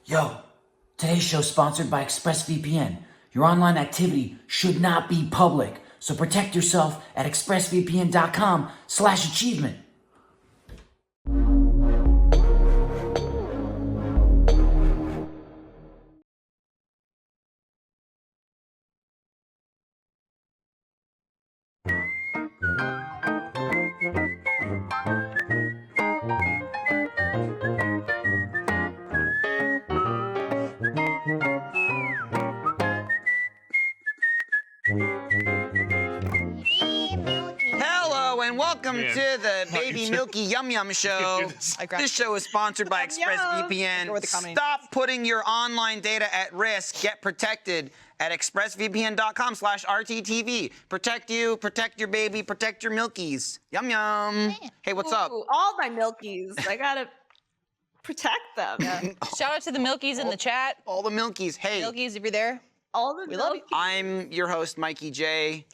Yo, today's show is sponsored by Expressvpn. Your online activity should not be public, so protect yourself at expressvpn.com/achievement. Hello and welcome to the Baby Milky Yum Yum Show. This show is sponsored by Expressvpn. Stop putting your online data at risk. Get protected at expressvpn.com/rttv. Protect you, protect your baby, protect your milkies. Yum yum. Hey, what's up? All my milkies. I gotta protect them. Shout out to the milkies in the chat. All the milkies. Hey. Milkies, if you're there. All the We love you. I'm your host, Mikey J.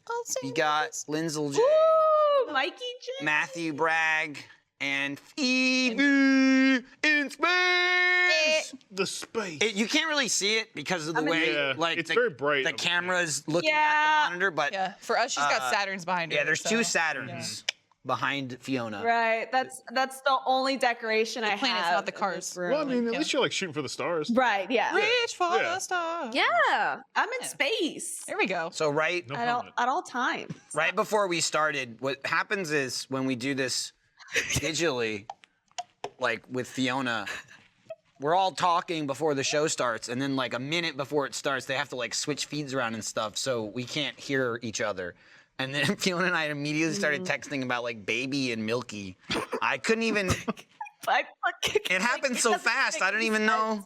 You got Lindsay J. Ooh, Mikey J. Matthew Bragg, and Phoebe in space. The space. You can't really see it because of the way, it's very bright. The camera's looking Yeah. at the monitor, but Yeah, for us, she's got Saturns behind her. yeah, there's so. two Saturns behind Fiona. Right. That's the only decoration I have. planet's not the in cars. this room. Well, I mean, at least you're like shooting for the stars. Right. Yeah. Reach for Yeah. the stars. Yeah. I'm in space There we go. So right No at comment. all times. right before we started, what happens is when we do this digitally, like with Fiona, we're all talking before the show starts, and then like a minute before it starts, they have to like switch feeds around and stuff, so we can't hear each other. And then Fiona and I immediately started texting about like baby and milky. I couldn't even. It happened so fast. I don't even know.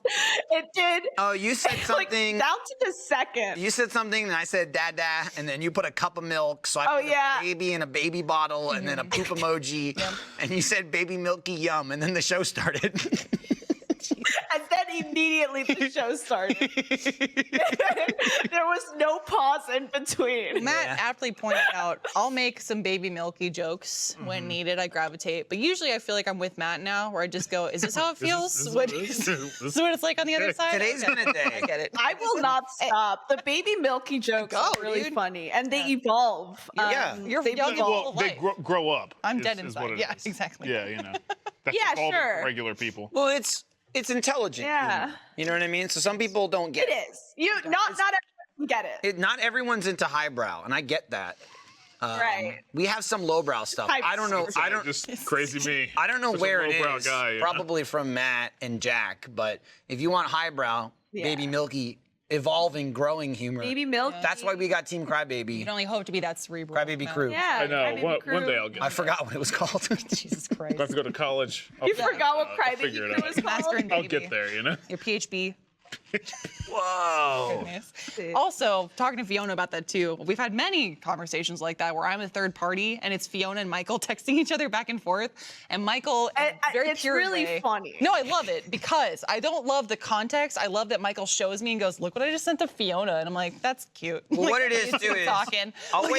It did. Oh, you said Like, something. down to the second. You said something, and I said "dada," and then you put a cup of milk. So I put a baby in a baby bottle, and then a poop emoji, and you said "baby milky yum," and then the show started. And then immediately the show started. There was no pause in between. Matt aptly pointed out, I'll make some baby milky jokes when needed. I gravitate. But usually I feel like I'm with Matt now, where I just go, is this how it feels? This is What what it is is. this what it's like on the other side? Today's been a day. I get it. I will not stop. The baby milky jokes are really dude. funny, and they evolve. Yeah. You're they young evolve. and Well, they grow up. I'm is- dead is inside. what it Yeah, is. exactly. Yeah, you know. That's Yeah, all sure. regular people. Well, it's intelligent. Yeah. humor. You know what I mean? So some people don't get It is. Not everyone can get it. Not everyone's into highbrow, and I get that. Right. We have some lowbrow stuff. I don't know. I don't. Just crazy me. I don't know Just a where it lowbrow is. guy, you know? Probably from Matt and Jack. But if you want highbrow, baby milky, evolving, growing humor. Baby milk. That's why we got Team Crybaby. You can only hope to be that cerebral. Crybaby crew. Yeah. I know. Crybaby One crew. day I'll get I it. forgot what it was called. Jesus Christ. If I have to go to college. You forgot what Crybaby figure it crew out. was Master called? and I'll baby. get there, you know? Your PhD. Whoa. Goodness. Also, talking to Fiona about that too, we've had many conversations like that where I'm a third party and it's Fiona and Michael texting each other back and forth. And Michael, in a very it's pure really way- funny. No, I love it because I don't love the context. I love that Michael shows me and goes, "Look what I just sent to Fiona," and I'm like, "That's cute." Well, Like, what it is it's too is talking. I'll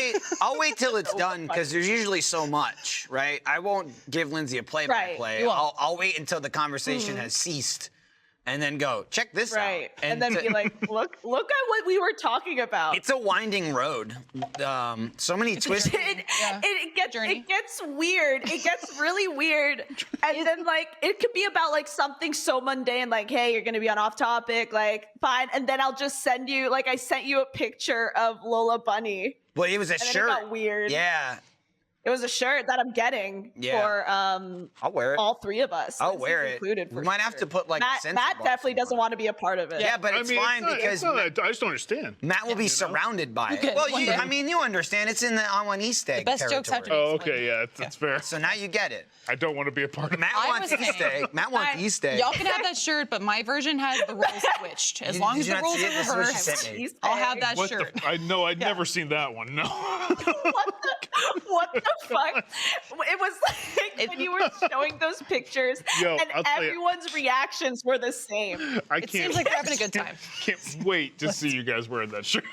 wait till it's done because there's usually so much, right? I won't give Lindsay a play-by-play. You won't. I'll wait until the conversation has ceased, and then go check this Right. out. And then be like, look at what we were talking about. It's a winding road. So many twists. It gets Journey. it gets weird. It gets really weird. And then like it could be about like something so mundane, like, hey, you're gonna be on off topic, like fine. And then I'll just send you like I sent you a picture of Lola Bunny. Well, it was a And then shirt. it got weird. Yeah, It was a shirt that I'm getting for I'll wear it. all three of us. I'll This wear is it. included for We might have sure. to put like a Matt, censor Matt box definitely doesn't somewhere. want to be a part of it. Yeah, but it's fine because I just don't understand. Matt will be surrounded by it. Okay, Well, one day. I mean, you understand. It's in the I want Easter egg best jokes have to territory. Oh, okay, yeah, that's fair. So now you get it. I don't want to be a part of Matt I wants was Easter saying- egg. Matt wants Easter egg. Y'all can have that shirt, but my version has the roles switched. As Did- long did as you the not roles see are it? This is what she reversed, sent me. Easter I'll have egg. that What shirt. I know, I'd never seen that one. No. What the fuck? It was like when you were showing those pictures Yo, and I'll tell you. everyone's reactions were the same. I It can't. seems like we're having a good time. Can't wait to see you guys wearing that shirt.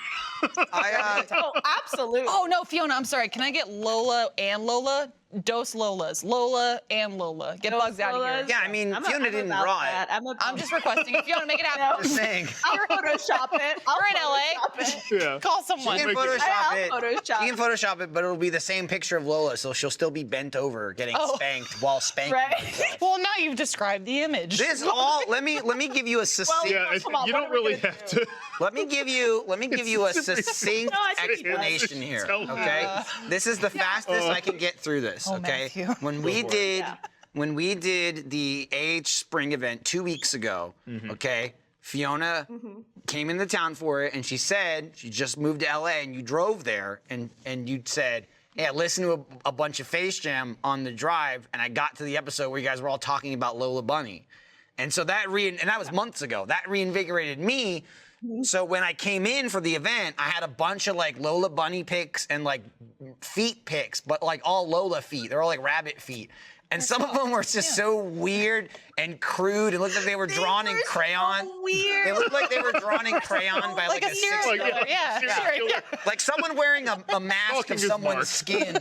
I, Oh, absolutely. Oh no, Fiona, I'm sorry. Can I get Lola and Lola? Dose Lolas. Lola and Lola. Get Dose bugs out of here. Lolas. Yeah, I mean, Fiona didn't about draw that. it. I'm just requesting. If you want to make it happen, No. Just saying. I'll Photoshop it. I'll You're in LA. Photoshop it. Yeah. call someone. She can Make it- Photoshop I'll it. Photoshop. She can Photoshop it, but it'll be the same picture of Lola, so she'll still be bent over, getting spanked while spanking. Right? Well, now you've described the image. This all. Let me give you a succinct. Yeah, Come on, you what don't are we really gonna have do? to. Let me give you a succinct No, I think you guys explanation should here. tell me. Okay, this is the fastest I can get through this. Oh, Okay, Matthew. when we for it. did Yeah. when we did the AH Spring event 2 weeks ago. Okay, Fiona came into town for it, and she said she just moved to LA, and you drove there, and you said, "Yeah, listen to a bunch of Face Jam on the drive," and I got to the episode where you guys were all talking about Lola Bunny. And so that was months ago. That reinvigorated me. So when I came in for the event, I had a bunch of like Lola Bunny pics and like feet pics, but like all Lola feet. They're all like rabbit feet. And some of them were just so weird and crude. It looked like they were drawn in crayon. So weird. They looked like they were drawn in crayon by like, Like a serial six, killer. Yeah. serial killer. like someone wearing a mask Fucking of his someone's mark. skin.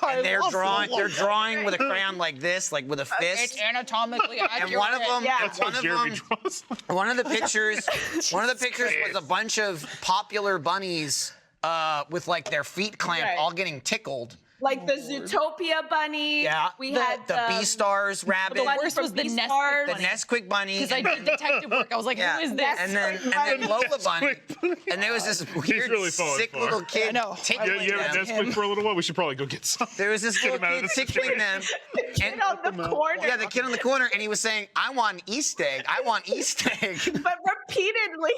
I And they're love drawing with a crayon like this, like with a fist. It's anatomically accurate. And one of them, Yeah. That's one how of Jeremy them, draws. one of the pictures was a bunch of popular bunnies with like their feet clamped, Right. all getting tickled. Like the Zootopia bunny. Yeah. We had The Beastars rabbit, The bunny worst from was the Nesquik Beastars. the bunny. Nesquik bunny, Because I did detective work. I was like, yeah. who is this? and then Nesquik Lola bunny, and there was this weird, really falling sick for little it. kid I know. tickling Yeah, you have a them. Nesquik for a little while. We should probably go get some. There was this Get little him out of kid the tickling them. Kid on the corner. Yeah, the kid on the corner, and he was saying, "I want an Easter egg. I want Easter egg." But repeatedly,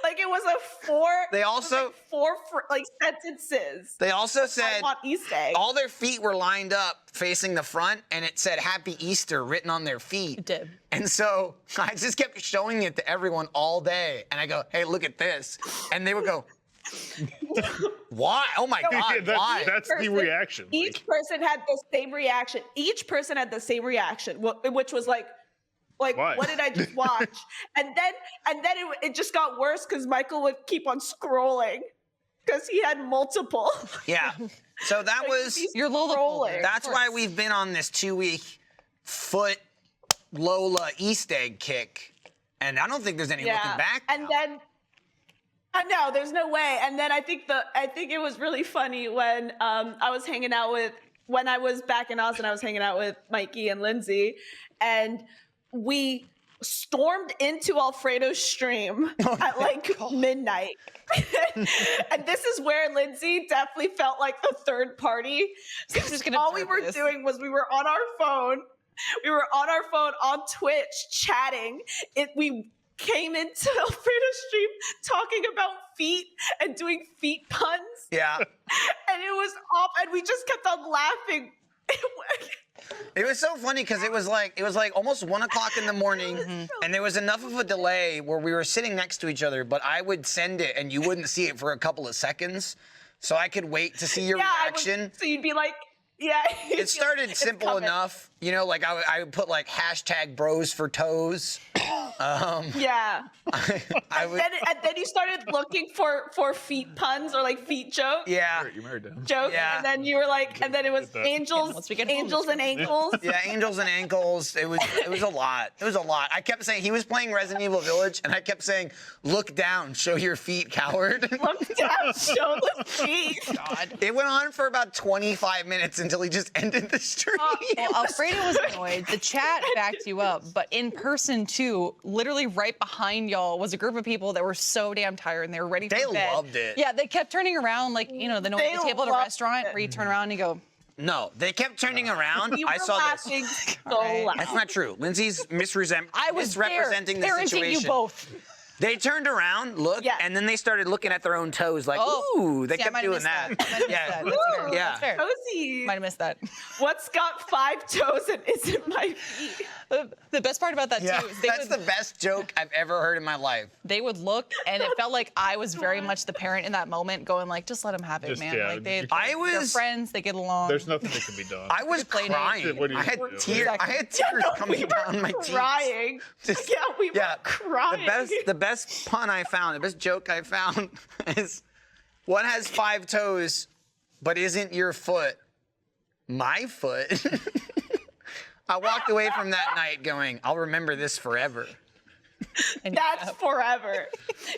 like it was a four. They also- four like sentences. They also I said want Easter egg. all their feet were lined up facing the front, and it said "Happy Easter" written on their feet. It did. And so I just kept showing it to everyone all day, and I go, "Hey, look at this," and they would go, "Why? Oh my God, why?" That's the reaction. Each person had the same reaction. Each person had the same reaction, which was like, Why? what did I just watch? and then it just got worse because Michael would keep on scrolling because he had multiple. Yeah. So that was. Your Lola Scrolling. folder. That's why we've been on this 2-week foot Lola Easter egg kick, and I don't think there's any looking back. And now. then I know there's no way. And then I think it was really funny when I was hanging out with when I was back in Austin. I was hanging out with Mikey and Lindsay, and we stormed into Alfredo's stream at like midnight. And this is where Lindsay definitely felt like the third party. I'm just gonna All we observe were this. doing was we were on our phone. We were on our phone on Twitch chatting. We came into Alfredo's stream talking about feet and doing feet puns. Yeah. And it was off, and we just kept on laughing. It was so funny because it was like almost 1 o'clock in the morning, and there was enough of a delay where we were sitting next to each other, but I would send it and you wouldn't see it for a couple of seconds, so I could wait to see your reaction. So you'd be like, yeah. It started simple coming. enough, you know, like I would put like hashtag bros for toes. Yeah. I would, And then you started looking for feet puns or like feet jokes. yeah. You married him. Jokes, Yeah. and then you were like, and then it was that. angels, Once we get home, angels and ankles. Yeah, angels and ankles. It was a lot. It was a lot. I kept saying he was playing Resident Evil Village, and I kept saying, "Look down, show your feet, coward." Look down, show the feet. God. It went on for about 25 minutes until he just ended the stream. Well, Alfredo was annoyed. The chat backed you up, but in person too, literally right behind y'all was a group of people that were so damn tired and they were ready for They bed. loved it. Yeah, they kept turning around like, you know, the They table at a loved restaurant it. where you turn around and you go, No, they kept turning around. You I were saw this. laughing so Alright. loud. That's not true. Lindsay's I was misrepresenting there, the parenting situation. you both. They turned around, looked, Yes. and then they started looking at their own toes like, ooh, they See, I kept might have doing missed that. I might have missed Yeah. that. That's fair. Yeah. That's fair. Cozy. Might have missed that. What's got 5 toes and isn't my feet? The best part about that Yeah, too is that's the best joke I've ever heard in my life. they would look, and it felt like I was very much the parent in that moment, going like, just let them have it, Just, man. yeah, Like they're was- friends, they get along. There's nothing that can be done. I was play date. crying. What do you I had do? tears. I had tears coming down my cheeks. Crying. Just- Yeah, we were Yeah, crying. the best pun I found, the best joke I found is what has 5 toes but isn't your foot? my foot. I walked away from that night going, I'll remember this forever. That's forever.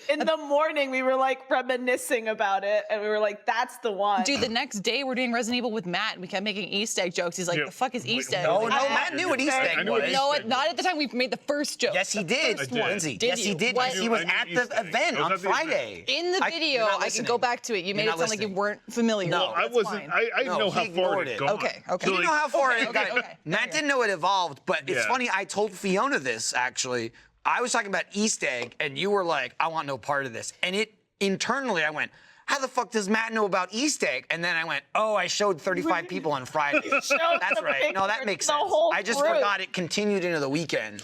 In the morning, we were like reminiscing about it, and we were like, "That's the one." Dude, the next day we're doing Resident Evil with Matt, and we kept making Easter egg jokes. He's like, Yeah. "The fuck is Easter egg?" No, Like, Matt knew what Easter I egg knew what was. Easter No, egg not at the time we made the first joke. Yes, he did. I did. Lindsay. Did Yes, he you? did. What? He was I knew at Easter the egg. event I was on at the event. Friday. In the You're video, not I can listening. go back to it. You You're made it not sound like you listening. weren't familiar. No, I That's wasn't. fine. I No, know how he far ignored it it. had gone. Okay. You So, know how far it got. okay. Matt didn't know it evolved, but it's Yeah. funny. I told Fiona this actually. I was talking about Easter egg, and you were like, "I want no part of this." And it internally, I went, "How the fuck does Matt know about Easter egg?" And then I went, "Oh, I showed 35 people on Friday." That's the right. No, that picture makes to the sense. whole I just group. forgot it continued into the weekend.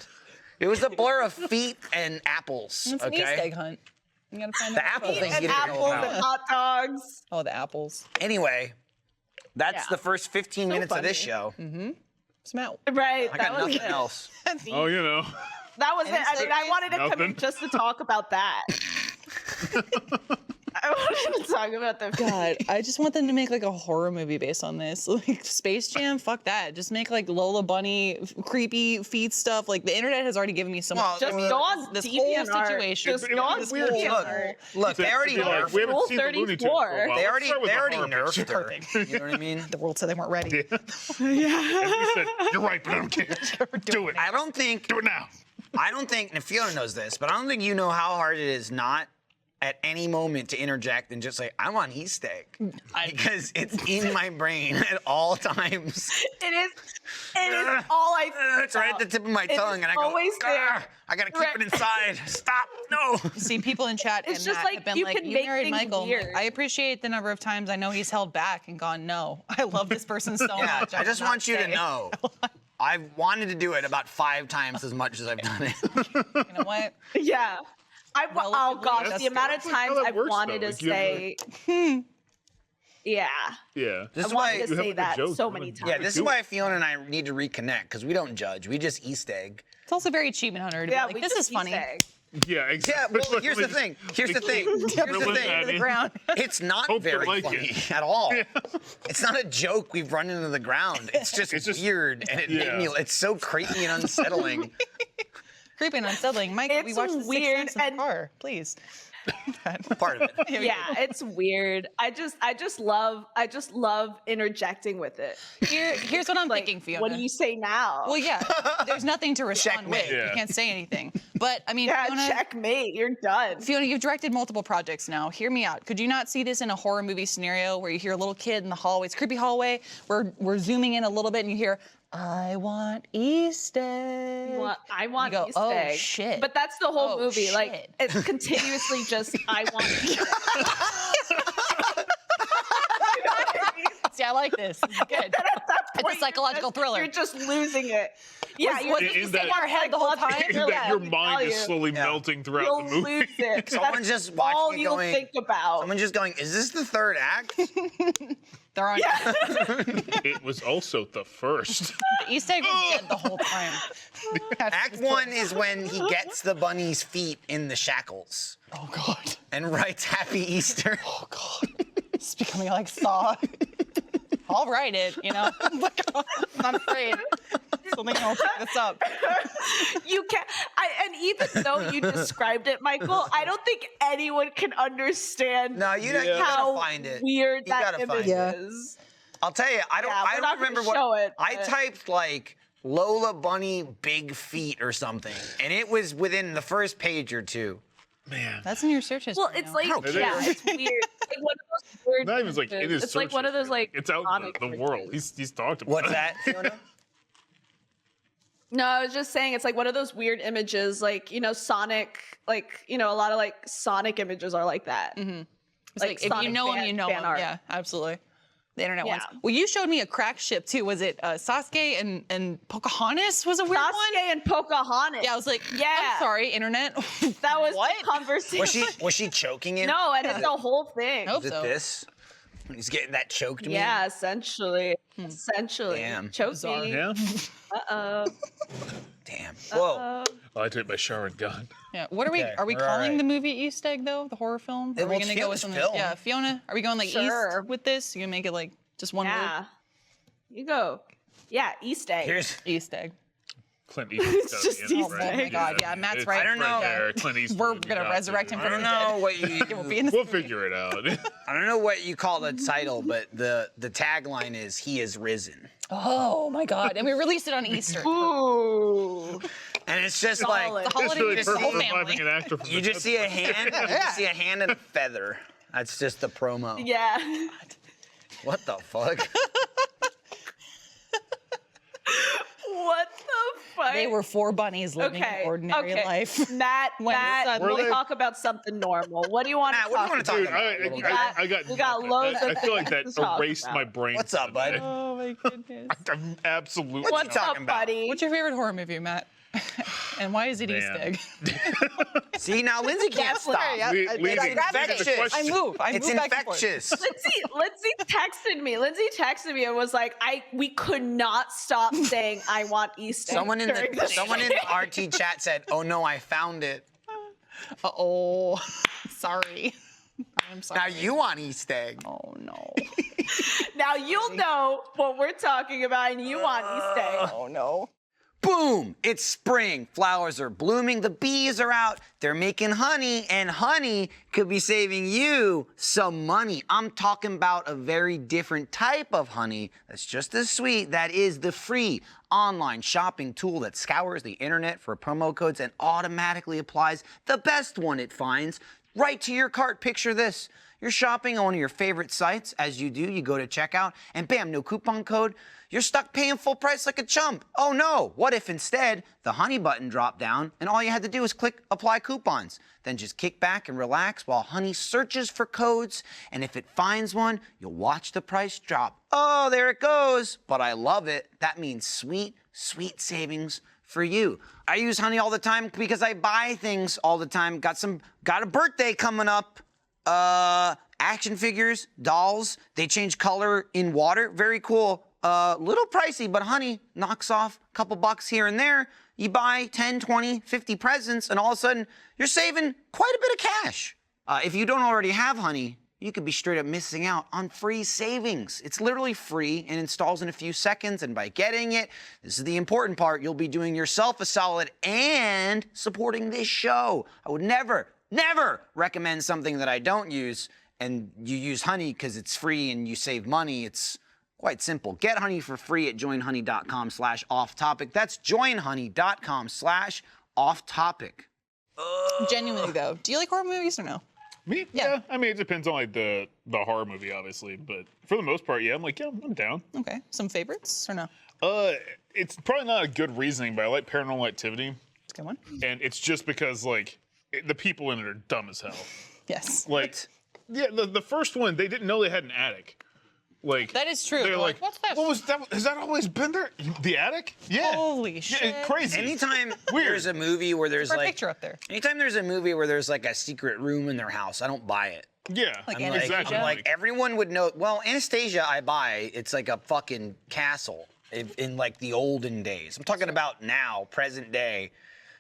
It was a blur of feet and apples. It's an Okay. Easter egg hunt. You gotta find The out. apple thing and you didn't know apples about. and hot dogs. Oh, the apples. Anyway, that's Yeah. the first 15 minutes of this funny. show. Smell. Right. I that got was nothing it. else. Oh, you know. That was it. I mean, I wanted to come in Nothing. just to talk about that. I wanted to talk about the God, I just want them to make like a horror movie based on this. Like Space Jam, fuck that. Just make like Lola Bunny, creepy feet stuff. Like the internet has already given me so much. Well, Just I mean, go on this whole DeviantArt. situation. Just It'd go be on weird. DeviantArt. Look, they already Be like, nerfed we her. haven't Rule seen the Looney Tunes for a 34. while. They Let's already start with the horror nerfed picture. her. You know what I mean? The world said they weren't ready. And we said, "You're right, but I don't care. Do it. I don't think. Do it now." I don't think. And Fiona knows this, but I don't think you know how hard it is not at any moment to interject and just say, "I'm on Easter egg," because it's in my brain at all times. It is all I think It's right at the tip of my It tongue, is and I go, always there. "Grr, I gotta keep Right. it inside. Stop! No." See people in chat It's and just Matt like have been you like, can "You make married things Michael." I'm like, weird. I appreciate the number of times I know he's held back and gone, "No, I love this person so Yeah, much." I just will not want you to say." know. I've wanted to do it about 5 times as much as I've done it. You know what? Yeah. Oh Relatively, gosh, that's the amount That's of like how times that I've works, wanted though. to Like, you say, yeah, Yeah. This I is wanted why. to You have say a that joke, so you many wanna- times. Yeah, this is why Fiona and I need to reconnect because we don't judge. We just Easter egg. It's also very achievement hunter to be like, we "This just is funny." Easter egg. Yeah, Yeah, exactly. well, here's the thing. Here's the thing. Here's the Listen, thing. Maddie. The ground. It's not Hope you very like funny it. at all. It's not a joke we've run into the ground. It's just weird, and it made me. Yeah. It's so creepy and unsettling. Creepy and unsettling. Mike, we It's watched this weird 6 times in and- the car. Please. Part of it. Yeah, it's weird. I just love interjecting with it. Here's what I'm Like, thinking, Fiona. what do you say now? Well, yeah, there's nothing to respond Checkmate. with. Yeah. You can't say anything. But I mean, yeah, Fiona, checkmate. You're done. Fiona, you've directed multiple projects now. Hear me out. Could you not see this in a horror movie scenario where you hear a little kid in the hallway? It's a creepy hallway. We're zooming in a little bit, and you hear, "I want Easter." I want You go, Easter "Oh, egg." shit. But that's the whole Oh, movie. Like shit. it's continuously just I want Easter egg. See, I like this. This is good. At that It's a point, psychological thriller. You're just losing it. Yeah, Was you're it just in in that- our head the whole time. In that your mind is slowly melting throughout You'll the movie. lose it. Someone That's just watching all it you'll going- think about. Someone just going, "Is this the third act?" They're on. It was also the first. The Easter egg was dead the whole time. Act 1 is when he gets the bunny's feet in the shackles Oh God. and writes "Happy Easter." Oh God. It's becoming like Saw. I'll write it, you know. I'm not afraid. Something will pick this up. You can't. And even though you described it, Michael, I don't think anyone can understand No, you gotta how find it. weird You that gotta find image it. is. I'll tell you, I don't. Yeah, I we're don't not gonna remember what show it, I but- typed like Lola Bunny big feet or something, and it was within the first page or two. Man. That's in your search history. Well, it's now. like, don't yeah, care. it's weird. It's like one of those weird Not even like in images. his It's like one of those like It's out in iconic the world. images. He's talked about What's it. that, Fiona? No, I was just saying it's like one of those weird images, like Sonic, like a lot of like Sonic images are like that. It's like like if you Sonic know him, fan- you know fan him. art. Yeah, absolutely. The internet Yeah. ones. Well, you showed me a crack ship too. Was it Sasuke and Pocahontas was a weird one? Sasuke and Pocahontas. Yeah, I was like, Yeah. I'm sorry, internet. That was What? the conversation. Was she choking him? No, and it's the whole thing. Nope. Is it so. this? When he's getting that choked me. Yeah, essentially. Essentially. Damn. Choking. Yeah? Uh-oh. Damn. Whoa. I take my Sharon gun. Yeah. What are we? Okay, Are we we're all calling right. the movie East Egg though? The horror film? Are Well, we it's gonna go with Fiona's something? film. Yeah, Fiona. Are we going like Sure. East with this? You gonna make it like just one Yeah. word? You go. Yeah, East egg. Here's East egg. Clint Eastwood. It's just yeah, East right? egg. Oh my God, yeah, Matt's It's right. I don't know. There. Clint Eastwood, We're gonna resurrect him I from don't the know dead. what It will be in the We'll figure it out. I don't know what you call the title, but the tagline is "He is risen," Oh my God! And we released it on Easter. Ooh. and it's just Solid. like The It's holiday really just the perfect whole for finding family. an actor from you the just see a hand, you just see a hand and a feather. That's just the promo. Yeah. What the fuck? What the fuck? They were 4 bunnies living an ordinary life. Matt, When Matt, Were we'll they? talk about something normal. What do you want Matt, to what do talk you wanna about? talk Dude, about? I got we got nothing. loads I of feel like that things to talk erased about. my brain. What's up, bud? Oh my goodness. I'm absolutely What's What's you up, talking about? buddy? What's your favorite horror movie, Matt? And why is it East Man. egg? See, now Lindsay can't stop. Yeah, Le- I- leading- I leading infectious. the question. I move It's back and forth. infectious. Lindsay texted me and was like, we could not stop saying I want East egg. Someone in during the the someone in the RT chat said, "Oh no, I found it." Uh-oh. Sorry. I'm sorry. Now you want East egg? Oh no. Now you'll know what we're talking about and you want East egg. Oh no. Boom! It's spring. Flowers are blooming. The bees are out. They're making honey, and honey could be saving you some money. I'm talking about a very different type of honey that's just as sweet. That is the free online shopping tool that scours the internet for promo codes and automatically applies the best one it finds right to your cart. Picture this. You're shopping on one of your favorite sites. As you do, you go to checkout, and bam, no coupon code. You're stuck paying full price like a chump. Oh no, what if instead the honey button dropped down and all you had to do was click apply coupons? Then just kick back and relax while honey searches for codes, and if it finds one, you'll watch the price drop. Oh, there it goes. But I love it. That means sweet, sweet savings for you. I use honey all the time because I buy things all the time. Got a birthday coming up. Action figures, dolls, they change color in water. Very cool. Little pricey, but honey knocks off a couple bucks here and there. You buy 10, 20, 50 presents, and all of a sudden, you're saving quite a bit of cash. If you don't already have honey, you could be straight up missing out on free savings. It's literally free and installs in a few seconds, and by getting it, this is the important part, you'll be doing yourself a solid and supporting this show. I would never recommend something that I don't use, and you use honey because it's free and you save money. It's quite simple. Get honey for free at joinhoney.com/off-topic. That's joinhoney.com/off-topic. Genuinely though, do you like horror movies or no? Me? Yeah. I mean, it depends on like the horror movie, obviously, but for the most part, yeah, I'm down. Okay. Some favorites or no? It's probably not a good reasoning, but I like Paranormal Activity, It's a good one. and it's just because like the people in it are dumb as hell. Yes. Like, yeah, the first one, they didn't know they had an attic. Like That is true. They're They're like, like, "What's this?" What was that? Has that always been there? The attic? Yeah. Holy Yeah, shit. crazy. Anytime Weird. there's a movie where there's Our like, picture up there. anytime there's a movie where there's like a secret room in their house, I don't buy it. Yeah. Like I'm like, Anastasia? I'm like, everyone would know. Well, Anastasia, I buy. It's like a fucking castle in like the olden days. I'm talking about now, present day.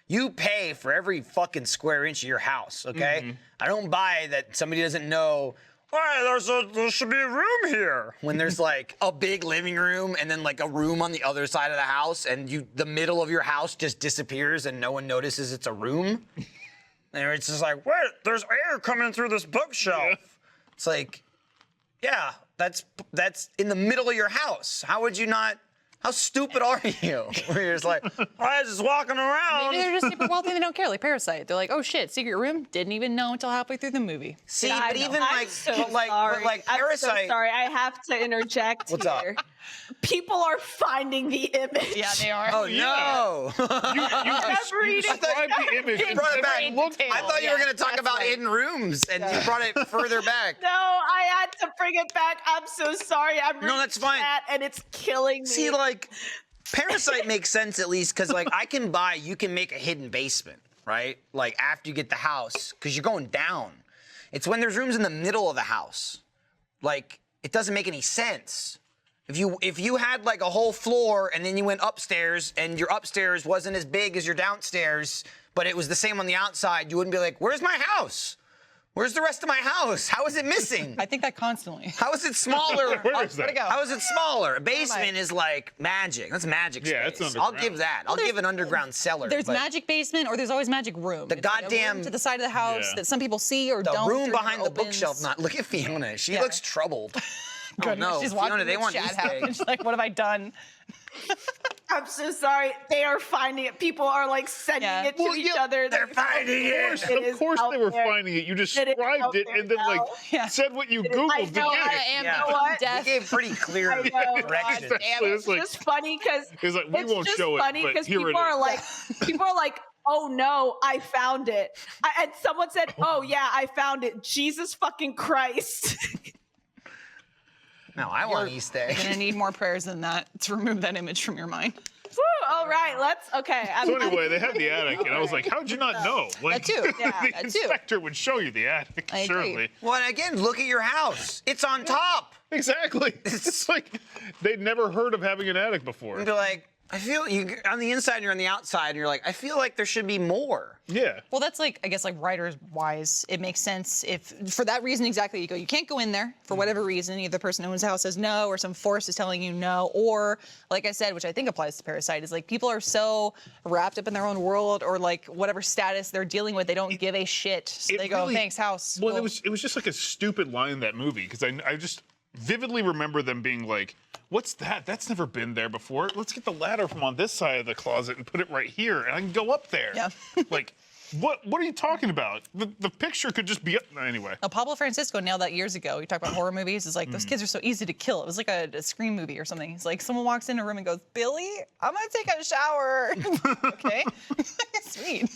You pay for every fucking square inch of your house, okay? Mm-hmm. I don't buy that somebody doesn't know. Why, there should be a room here. When there's like a big living room and then like a room on the other side of the house, and the middle of your house just disappears and no one notices it's a room. And it's just like, wait, there's air coming through this bookshelf. Yeah. It's like, yeah, that's in the middle of your house. How would you not? How stupid are you? Where you're just like, I was just walking around. Maybe they're just super wealthy and they don't care, like Parasite. They're like, oh shit, secret room? Didn't even know until halfway through the movie. See, I but know. even I'm like, so but like sorry. Parasite. I'm so sorry. I have to interject What's here. People are finding the image. Yeah, they are. Oh no! You reading described the image. You and brought it said back. looked I thought you were gonna talk about hidden rooms, and you brought it further back. No, I had to bring it back. I'm so sorry. I'm reading that's fine. chat and it's killing me. See, like, Parasite makes sense at least because, like, you can make a hidden basement, right? Like, after you get the house, because you're going down. It's when there's rooms in the middle of the house. Like, it doesn't make any sense. If you had, like, a whole floor and then you went upstairs and your upstairs wasn't as big as your downstairs, but it was the same on the outside, you wouldn't be like, where's my house? Where's the rest of my house? How is it missing? I think that constantly. How is it smaller? Where is Where'd it that? go? How is it smaller? A basement is like magic. That's magic Yeah, space. it's I'll underground. give that. I'll give an underground cellar. There's but magic basement or there's always magic room. The It's like a goddamn- room to the side of the house Yeah. that some people see or the don't. room or behind the opens. bookshelf. Not. Look at Fiona. She Yeah. looks troubled. Oh no, She's watching Fiona. They the want chat Easter happen. eggs. She's like, what have I done? I'm so sorry. They are finding it. People are like sending Yeah. it to Well, each yeah, other. They're finding it. Of course they were there. finding it. You It is described out it there and then like now. Yeah. said what you I googled to know, get I it. am Yeah. You know what? death. We gave pretty clear I know. directions. God damn it. It's like, It's just funny because it's like, we won't just show it, funny but because here it people are is. like, oh no, I found it. And someone said, oh yeah, I found it. Jesus fucking Christ. No, I want Easter You're egg. gonna need more prayers than that to remove that image from your mind. Woo, all right, okay. So anyway, they had the attic, and I was like, "How'd you not know?" Like, too. Yeah, the that too. inspector would show you the attic, I agree. surely. Well, and again, look at your house. It's on top. Exactly. It's like they'd never heard of having an attic before. And be like, I feel you on the inside, and you're on the outside, and you're like, I feel like there should be more. Yeah. Well, that's like, I guess, like writers wise, it makes sense if, for that reason exactly, you can't go in there for whatever reason. Either the person who owns the house says no, or some force is telling you no, or like I said, which I think applies to Parasite, is like people are so wrapped up in their own world or like whatever status they're dealing with, they don't give a shit. So It they go, really- thanks, house. Well, Cool. it was just like a stupid line in that movie because I just vividly remember them being like, "What's that? That's never been there before. Let's get the ladder from on this side of the closet and put it right here, and I can go up there." Yeah. Like, what are you talking about? The picture could just be up anyway. Now, Pablo Francisco nailed that years ago. We talked about horror movies. It's like, Mm. those kids are so easy to kill. It was like a Scream movie or something. He's like, someone walks in a room and goes, Billy, I'm going to take a shower. Okay. Sweet.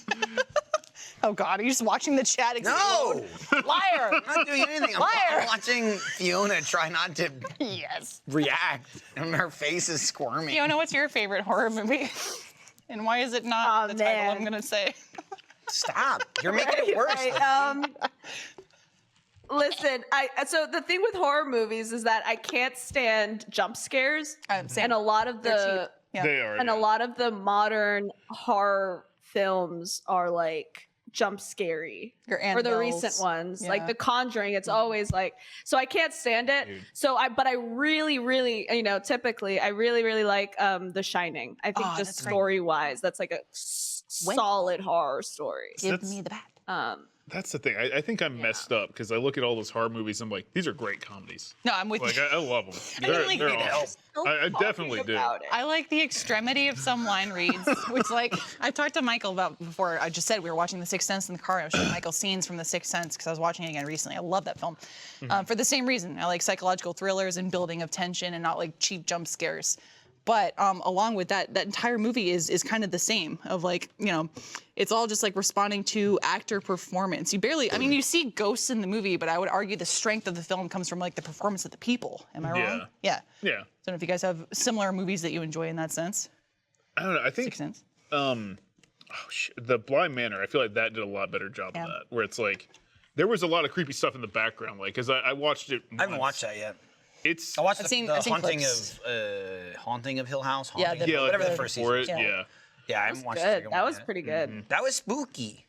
Oh, God. Are you just watching the chat No, explode? Liar. I'm not doing anything. I'm Liar. watching Fiona try not to Yes. react, and her face is squirming. Fiona, what's your favorite horror movie? And why is it not Oh, the title man. I'm going to say? Stop! You're making it worse. Right, listen, so the thing with horror movies is that I can't stand jump scares, Same. and a lot of They're the cheap. Yeah. They are. and yeah. a lot of the modern horror films are like jump scary. Your Or the Annabelles. recent ones, like Yeah. The Conjuring, it's always like, so I can't stand it. Dude. But I really, typically I really like The Shining. I think Oh, just that's great. story wise, that's like a solid horror story. Give That's- me the bat. That's the thing. I think I'm messed up because I look at all those horror movies. I'm like, these are great comedies. No, I'm with Like, you. I love them. I They're, like they're it. awesome. I definitely do. I like the extremity of some line reads, which like I've talked to Michael about before. I just said we were watching The Sixth Sense in the car. I was showing Michael scenes from The Sixth Sense because I was watching it again recently. I love that film for the same reason. I like psychological thrillers and building of tension and not like cheap jump scares. But along with that, that entire movie is kind of the same. Of like, it's all just like responding to actor performance. You barely, I mean, you see ghosts in the movie, but I would argue the strength of the film comes from like the performance of the people. Am I wrong? Yeah. Yeah. I don't know if you guys have similar movies that you enjoy in that sense. I don't know. I think Sixth Sense. The Blind Manor. I feel like that did a lot better job Yeah. of that. Where it's like there was a lot of creepy stuff in the background. Like, cause I watched it. I haven't once. watched that yet. It's I watched I've seen the haunting clips. of Haunting of Hill House. Yeah, Haunting the- of, like whatever the the first before season. it. was. Yeah. Yeah, I haven't watched the Good. second That one was yet. pretty good. That was spooky.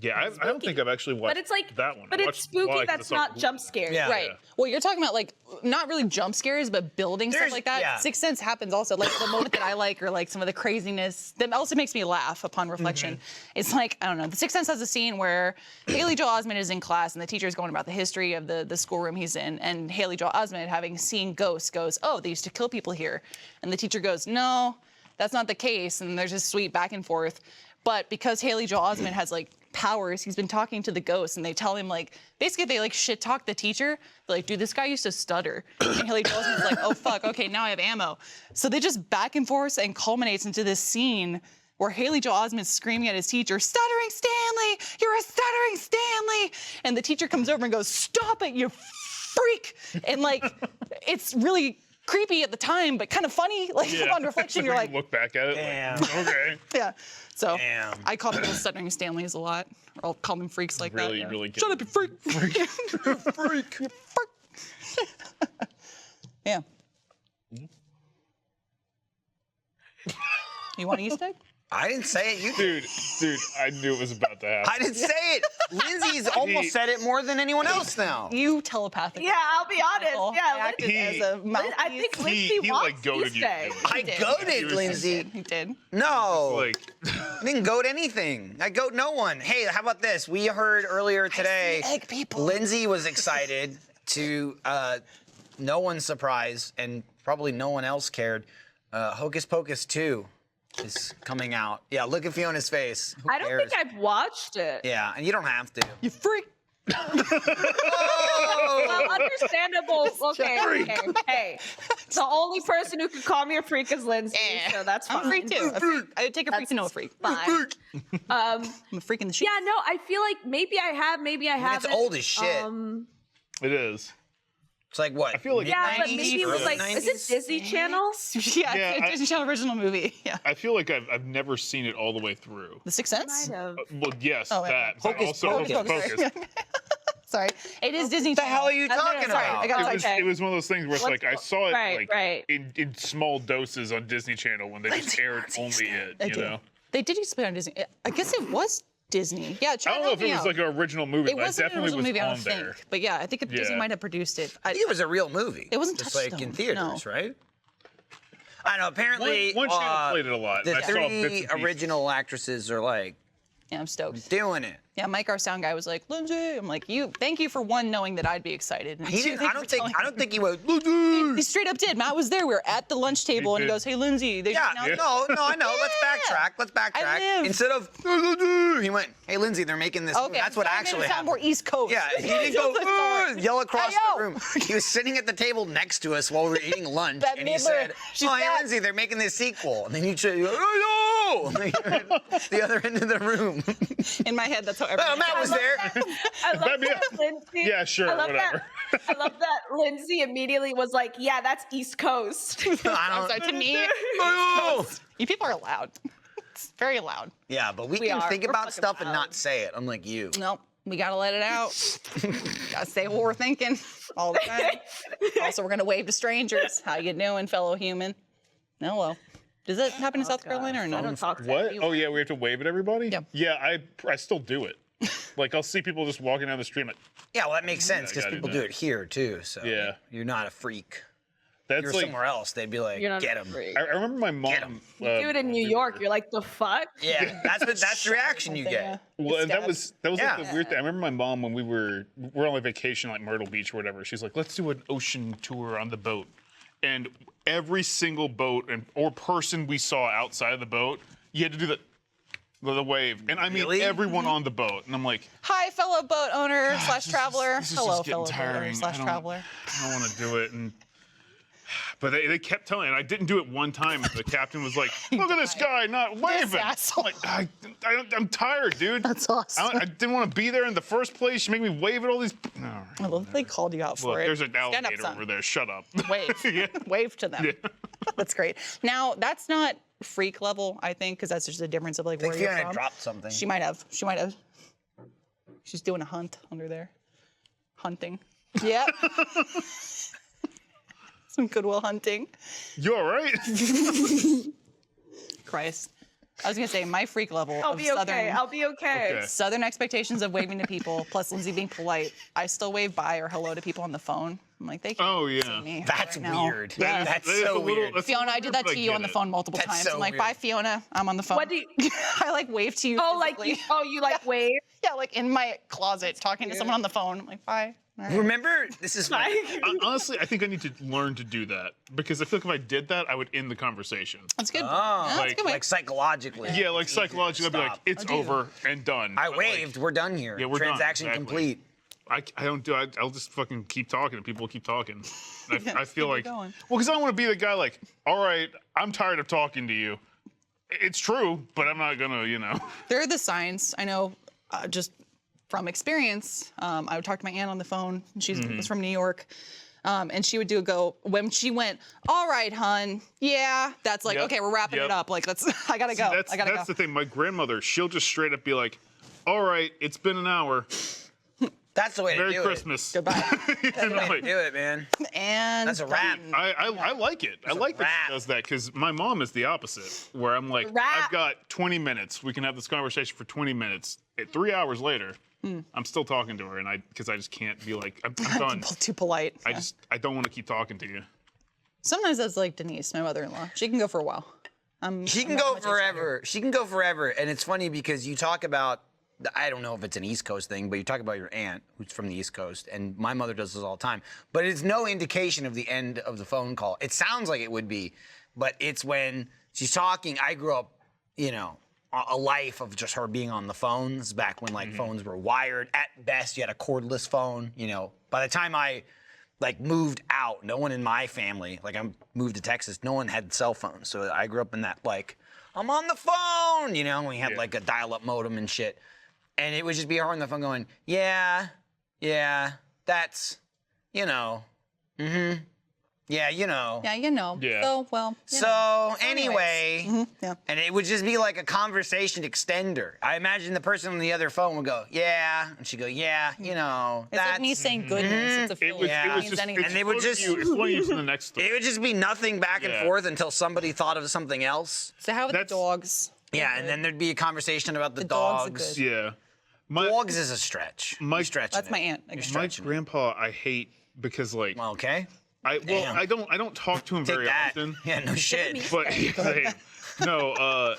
Yeah. I don't think I've actually watched. But it's like, that one. but I it's watched spooky. Bly 'cause That's it's so not cool. jump scary. Yeah. Right. Well, you're talking about like not really jump scares, but building There's- stuff like that. yeah. Sixth Sense happens also. Like the moment that I like, or like some of the craziness that also makes me laugh upon reflection. It's like I don't know. The Sixth Sense has a scene where Haley Joel Osment is in class and the teacher is going about the history of the schoolroom he's in, and Haley Joel Osment, having seen ghosts, goes, "Oh, they used to kill people here," and the teacher goes, "No, that's not the case." And there's this sweet back and forth. But because Haley Joel Osment has like powers, he's been talking to the ghosts, and they tell him like basically they like shit talk the teacher. They're like, dude, this guy used to stutter, and Haley Joel Osment's like, oh fuck, okay, now I have ammo. So they just back and forth and culminates into this scene where Haley Joel Osment's screaming at his teacher, "Stuttering Stanley, you're a stuttering Stanley!" And the teacher comes over and goes, "Stop it, you freak!" And like, it's really creepy at the time, but kind of funny. Like Yeah. on reflection, you're When like, you look back at it. Damn. Like, okay. yeah. So Damn. I call people stuttering Stanleys a lot. Or I'll call them freaks like Really, that. really Shut up, you freak. Freak. Freak. You freak. Yeah. You want an Easter egg? I didn't say it. You did. Dude, I knew it was about to happen. I didn't say it. Lindsay's almost said it more than anyone else now. You telepathically. Yeah, I'll be honest. Yeah, I acted He- as a mouthpiece. I think Lindsay he, wants like, goaded these you. days. I goaded Lindsay. He did. No. Like, I didn't goad anything. I goad no one. Hey, how about this? We heard earlier today, egg people. Lindsay was excited to no one's surprise, and probably no one else cared. Hocus Pocus 2 is coming out. Yeah, look at Fiona's face. Who I don't cares? think I've watched it. Yeah, and you don't have to. You freak. Well, understandable. Okay. Hey, the only person who could call me a freak is Lindsay, so that's fine. I'm a freak too. I would take a freak to know a freak. Fine. I'm a freak in the shit. Yeah, no, I feel like maybe I have, maybe I haven't. It's old as shit. it is. It's like what? I feel like- Yeah, but mid-90s, maybe it was early like, is 90s? it Disney Channel? Yeah, Yeah, it's a Disney Channel original movie. Yeah. I feel like I've never seen it all the way through. The Sixth Sense? Might have. Well, yes, Oh, yeah. that, but Hocus also Pocus. Hocus Pocus. Sorry. It is Disney What the Channel. hell are you No, no, talking sorry, about? I got It was, sidetracked. it was one of those things where it's like I saw it Right, right. in small doses on Disney Channel when they just aired only it, They you did. know? They did used to play on Disney. I guess it was Disney. Yeah, I don't know if it was like an original movie, It but it wasn't an definitely original was movie, I on don't there. think. But yeah, I think Disney Yeah. might have produced it. I think it was a real movie. It wasn't just like in Touchstone, theaters, no. right? I know. Apparently, One channel played it a lot. The I saw bits and three pieces. original actresses are like Yeah, I'm stoked. doing it. Yeah, Mike, our sound guy, was like, Lindsay. I'm like, thank you for one, knowing that I'd be excited. And He two, didn't. thank I you don't for think. telling I don't think he went. He straight up did. Matt was there. We were at the lunch table, and he did. goes, "Hey, Lindsay." They Yeah, announced- no, I know. Let's backtrack. Let's backtrack. live. Instead of, he went, "Hey, Lindsay, they're making this." movie." Okay, That's what I made it actually sound happened. more East Coast. Yeah, he didn't go Sorry. yell across Hey, yo. the room. He was sitting at the table next to us while we were eating lunch, That and he Midler, said, she's "Oh, hey, back." Lindsay, they're making this sequel." And then you say, "Oh, no!" And then you're at the other end of the room. In my head, that's how Oh, everyone. Matt was there. I love That'd be that Lindsay. Yeah, sure, I love whatever. That, I love that Lindsay immediately was like, "Yeah, that's East Coast." I I'm don't. sorry, to me, Oh. you people are loud. It's very loud. Yeah, but we We can are. think We're about fucking stuff and loud. not say it, unlike you. No, we gotta let it out. Gotta say what we're thinking all the time. Also, we're gonna wave to strangers. How you doing, fellow human? Hello. Does that happen in South Carolina or I no? don't talk to What? anyone. Oh, yeah, we have to wave at everybody? Yeah. Yeah, I still do it. Like, I'll see people just walking down the street. I'm like, Yeah, well, that makes sense because gotta people do do that. it here too. So Yeah. you're not a freak. that's You're like. somewhere else, they'd be like, You're not "Get a him." freak. I remember my mom. You do it in New York. You're like, the fuck? Yeah, that's the reaction you get. Well, and that was like Yeah. the weird thing. I remember my mom when we're on like vacation, like Myrtle Beach or whatever. She's like, "Let's do an ocean tour on the boat," and every single boat or person we saw outside of the boat, you had to do the wave, and I mean Really? everyone on the boat, and I'm like, Hi, fellow boat owner slash traveler. this is Hello, just getting fellow boat owner tiring. slash I don't- traveler. I don't want to do it, but they kept telling, and I didn't do it one time. And the captain was like, "Look at this guy not waving." asshole. I'm like, I'm tired, dude. That's awesome. I didn't want to be there in the first place. You make me wave at all these. No. I love that they called you out for Look, it. there's an Stand up, alligator son. over there. Shut up. Wave. Yeah. Wave to them. Yeah. That's great. Now, that's not freak level, I think, because that's just a difference of like I think where you're Fiona from. dropped something. She might have. She might have. She's doing a hunt under there. Hunting. Yep. Some Goodwill hunting. You all right? Christ. I was gonna say my freak level I'll of be southern okay. I'll be okay. Okay. southern expectations of waving to people, plus Lindsay being polite. I still wave bye or hello to people on the phone. I'm like, they can't Oh, see yeah. me That's right now. weird. Yeah. That's That is so a little- weird. that's a Fiona, little I did weird, that but to you get on the it. phone multiple That's times. so I'm like, weird. bye, Fiona. I'm on the phone. What do you? I like wave to you. Oh, like physically. you like wave? Yeah, like in my closet talking to someone on the phone. I'm like, bye. All right. Remember, this is Like, Honestly, I think I need to learn to do that because I feel like if I did that, I would end the conversation. That's good. Oh. Yeah, that's a Like- good way. like psychologically. Yeah, like psychologically, I'd be like, Stop. it's over and done. I But, like, waved. We're done here. Yeah, we're done, Transaction exactly. complete. I don't do. I'll just fucking keep talking, and people will keep talking. I feel keep it like, going. well, because I don't want to be the guy like, all right, I'm tired of talking to you. It's true, but I'm not gonna, There are the signs. I know, just from experience. I would talk to my aunt on the phone. She Mm-hmm. was from New York. And she would when she went, all right, hun, yeah, that's like, Yep, okay, we're wrapping yep. it up. Like, I gotta go. That's I gotta that's go. the thing. My grandmother, she'll just straight up be like, all right, it's been an hour. That's the way to Merry do Christmas. Goodbye. You know, it. like, Do it, man. And That's a wrap. I like it. I like that wrap. she does that because my mom is the opposite, where I'm like, Wrap. I've got 20 minutes. We can have this conversation for 20 minutes. 3 hours later, I'm still talking to her, and because I just can't be like, I'm done. too polite. Yeah. I don't want to keep talking to you. Sometimes that's like Denise, my mother-in-law. She can go for a while. She can go forever. She can go forever. And it's funny because you talk about, I don't know if it's an East Coast thing, but you talk about your aunt who's from the East Coast, and my mother does this all the time. But it's no indication of the end of the phone call. It sounds like it would be, but it's when she's talking. I grew up, you know, a life of just her being on the phones back when like phones were wired. At best, you had a cordless phone. You know, by the time I like moved out, no one in my family, like I moved to Texas, no one had cell phones. So I grew up in that like, I'm on the phone, you know, we had like a dial-up modem and shit. And it would just be her on the phone going, yeah, that's, you know, yeah, you know. Yeah, you know. Yeah. So, well. you know. So anyway, Yeah. and it would just be like a conversation extender. I imagine the person on the other phone would go, yeah, and she'd go, yeah, you know, It's that's. like me saying goodness. It's a It feeling. was, Yeah. it was means just, anything. it's And they would floating just- you, it's floating you to the next It thing. would just be nothing back and Yeah. forth until somebody thought of something else. So how are the That's- dogs? Yeah, and then there'd be a conversation about the dogs are dogs. good. Yeah. Dogs is a stretch. You're stretching That's it. my aunt. You're My My stretching it. grandpa, I hate because like Okay. well, I don't talk to him Take very that. often. Yeah, no shit. But no,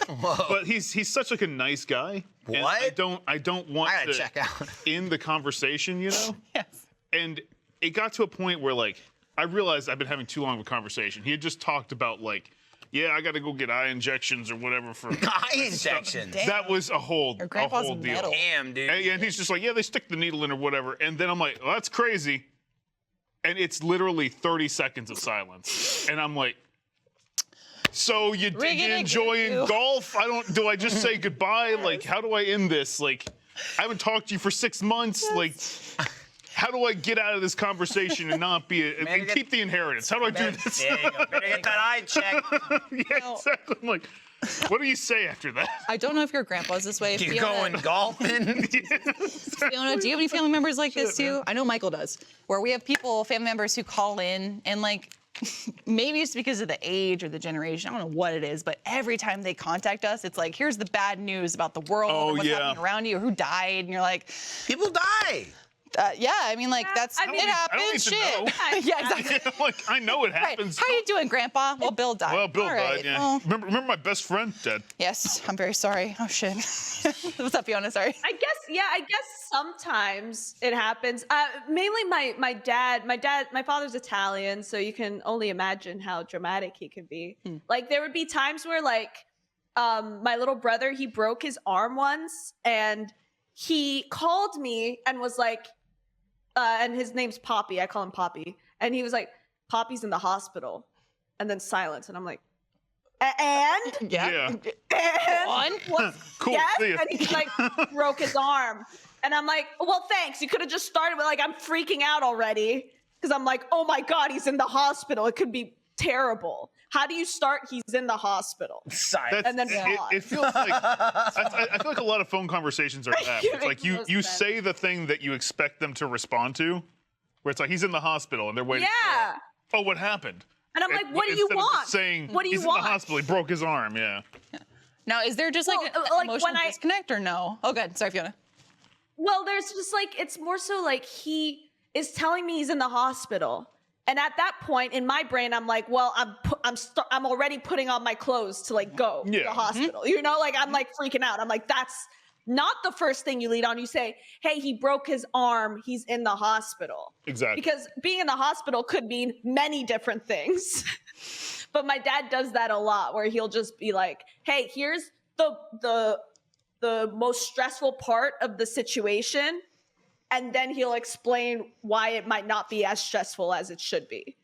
but he's such like a nice guy. and What? I don't want I gotta to check out. end the conversation, you know? Yes. And it got to a point where like I realized I've been having too long of a conversation. He had just talked about like, yeah, I got to go get eye injections or whatever for Eye injections. That was a whole grandpa's deal. metal. Damn, dude. And he's just like, yeah, they stick the needle in or whatever. And then I'm like, well, that's crazy. And it's literally 30 seconds of silence. And I'm like, so you enjoying you. golf? Do I just say goodbye? Like, how do I end this? Like, I haven't talked to you for 6 months. Like, how do I get out of this conversation and not be and get- keep the inheritance? How do I do this? There you go. Better get that eye checked. Yeah, exactly. I'm like, what do you say after that? I don't know if your grandpa's this way. You going golfing? Fiona, do you have any family members like this too? I know Michael does, where we have family members who call in and like, maybe it's because of the age or the generation. I don't know what it is, but every time they contact us, it's like, here's the bad news about the world Oh, and what's yeah. happening around you or who died. And you're like, People die. yeah, I mean, like, that's, I mean- it I don't happens, need to shit. know. Yeah, exactly. Like, I know it Right. happens. How you doing, Grandpa? Well, Bill died. Well, Bill All right. died, yeah. Well, Remember my best friend dead? yes, I'm very sorry. Oh, shit. What's up, Fiona? Sorry. I guess sometimes it happens. Mainly my father's Italian, so you can only imagine how dramatic he could be. Like there would be times where like my little brother, he broke his arm once and he called me and was like, and his name's Poppy. I call him Poppy. And he was like, Poppy's in the hospital. And then silence. And I'm like, and? Yeah. And? On? What? Cool. Yes? See ya. And he like broke his arm. And I'm like, well, thanks. You could have just started with like, I'm freaking out already. Because I'm like, oh my God, he's in the hospital. It could be terrible. How do you start? He's in the hospital. Silence. And then it feels like I feel like a lot of phone conversations are that. It's like Makes no you sense. say the thing that you expect them to respond to, where it's like he's in the hospital and they're waiting. Yeah. Oh, what happened? And I'm like, what do you Instead of want? just saying What do you he's want? in the hospital. He broke his arm. Yeah. Now, is there just like Well, an like, emotional when I- disconnect or no? Oh, good. Sorry, Fiona. Well, there's just like, it's more so like he is telling me he's in the hospital. And at that point in my brain, I'm like, well, I'm already putting on my clothes to like go to Yeah. the hospital. You know, like I'm like freaking out. I'm like, that's not the first thing you lead on. You say, hey, he broke his arm. He's in the hospital. Exactly. Because being in the hospital could mean many different things. But my dad does that a lot where he'll just be like, hey, here's the most stressful part of the situation. And then he'll explain why it might not be as stressful as it should be.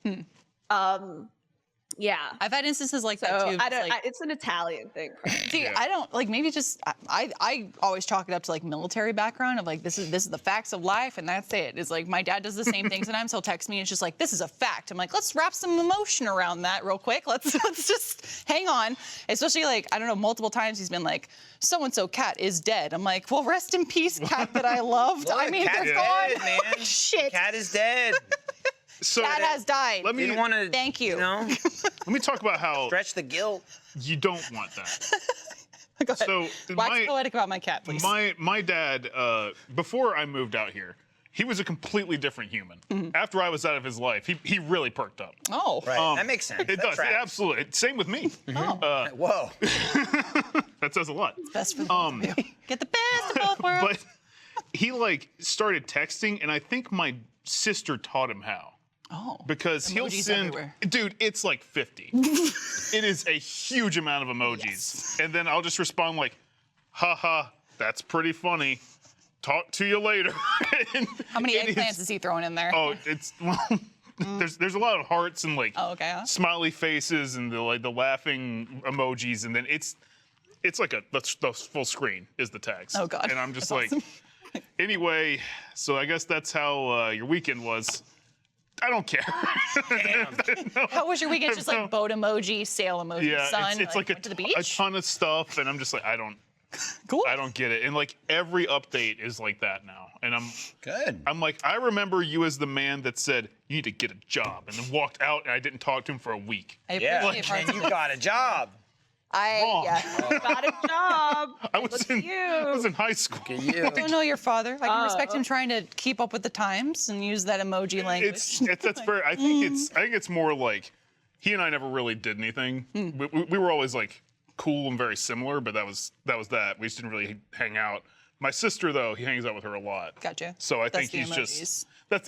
Yeah. I've had instances like that So too. I It's don't. like, It's an Italian thing. see, Yeah. I don't like maybe just I always chalk it up to like military background of like this is the facts of life and that's it. It's like my dad does the same thing sometimes. He'll text me and it's just like this is a fact. I'm like let's wrap some emotion around that real quick. Let's just hang on. Especially like I don't know multiple times he's been like so and so cat is dead. I'm like well rest in peace cat that I loved. I mean Cat they're is gone. dead, man. Shit. Cat is dead. So Cat has died. let me Didn't want to. Thank you. You know, let me talk about how stretch the guilt. you don't want that. Go ahead. So Wax poetic about my cat, please. my dad, before I moved out here, he was a completely different human. After I was out of his life, he really perked up. Oh. Right. That makes sense. It That does, tracks. absolutely. Same with me. Oh. Whoa. That says a lot. Best for both of you. Get the best of both worlds. But he like started texting, and I think my sister taught him how. Oh. Because he'll Emojis send, everywhere. dude, it's like 50. It is a huge amount of emojis. Yes. And then I'll just respond like, haha, that's pretty funny. Talk to you later. And How many it eggplants is he throwing in there? Oh, it's, well, there's a lot of hearts and like Oh, okay, huh? smiley faces and the laughing emojis. And then it's like the full screen is the text. Oh, God. And I'm just That's like, anyway, so I guess that's how your weekend was. I don't care. How was your weekend? Just like boat emoji, sail emoji, Yeah, sun. it's like went to the beach. a ton of stuff, and I'm just like, I don't Cool. get it. And like every update is like that now, and Good. I'm like, I remember you as the man that said you need to get a job, and then walked out, and I didn't talk to him for a week. I Yeah. appreciate parts And of you it. got a job. Wrong. Got a job. I was in high school. You. I don't know your father. I can respect him trying to keep up with the times and use that emoji language. That's fair. I think it's more like he and I never really did anything. We were always like cool and very similar, but that was that. We just didn't really hang out. My sister though, he hangs out with her a lot. Gotcha. So I That's think the he's emojis. just that's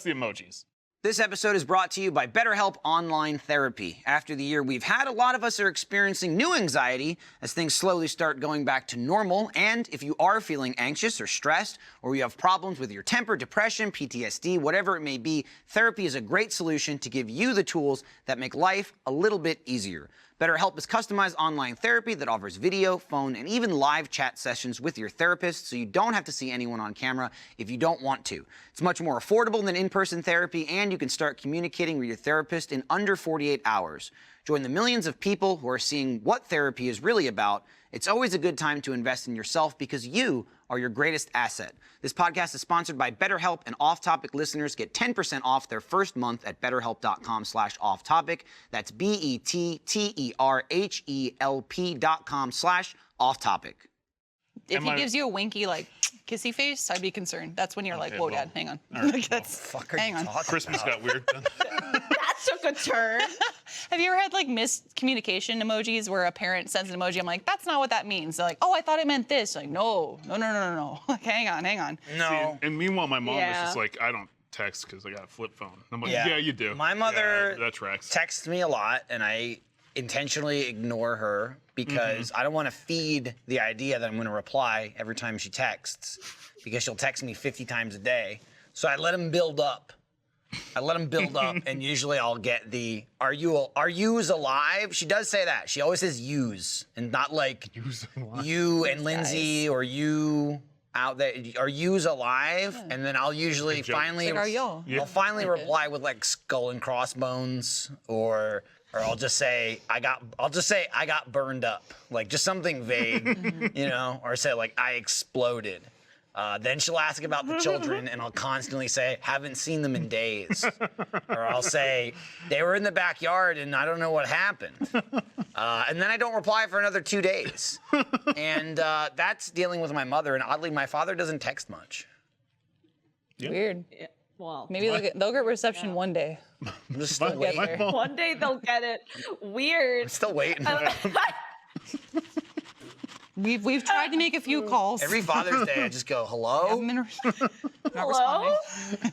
the emojis. This episode is brought to you by BetterHelp Online Therapy. After the year we've had, a lot of us are experiencing new anxiety as things slowly start going back to normal. And if you are feeling anxious or stressed, or you have problems with your temper, depression, PTSD, whatever it may be, therapy is a great solution to give you the tools that make life a little bit easier. BetterHelp is customized online therapy that offers video, phone, and even live chat sessions with your therapist, so you don't have to see anyone on camera if you don't want to. It's much more affordable than in-person therapy, and you can start communicating with your therapist in under 48 hours. Join the millions of people who are seeing what therapy is really about. It's always a good time to invest in yourself because you are your greatest asset. This podcast is sponsored by BetterHelp, and Off Topic listeners get 10% off their first month at betterhelp.com/offtopic. That's BetterHelp.com/offtopic. If Am he I- gives you a winky like kissy face, I'd be concerned. That's when you're like, Okay, whoa, well, Dad, hang on. right, Hang on. Christmas got weird. That took a turn. Have you ever had like miscommunication emojis where a parent sends an emoji? I'm like, that's not what that means. They're like, oh, I thought it meant this. Like, no. Like, hang on. No. And meanwhile, my mom was Yeah. just like, I don't text because I got a flip phone. I'm like, yeah, you do. My mother Yeah, that tracks. texts me a lot, and I intentionally ignore her because I don't want to feed the idea that I'm going to reply every time she texts, because she'll text me 50 times a day. So I let them build up. And usually I'll get the are yous alive? She does say that. She always says yous, and not like you and Lindsay or you out there. Are yous alive? And then I'll usually joke. finally It's like, are y'all? I'll finally reply with like skull and crossbones, or I'll just say I got burned up, like just something vague, you know, or say like I exploded. Then she'll ask about the children, and I'll constantly say, haven't seen them in days. Or I'll say, they were in the backyard and I don't know what happened. And then I don't reply for another 2 days. And that's dealing with my mother, and oddly, my father doesn't text much. Weird. Yeah, well, Maybe they'll get reception one day. I'm just still waiting. My mom- one day they'll get it. Weird. Still waiting. We've tried to make a few calls. Every Father's Day, I just go, hello? Haven't been not Hello? responding.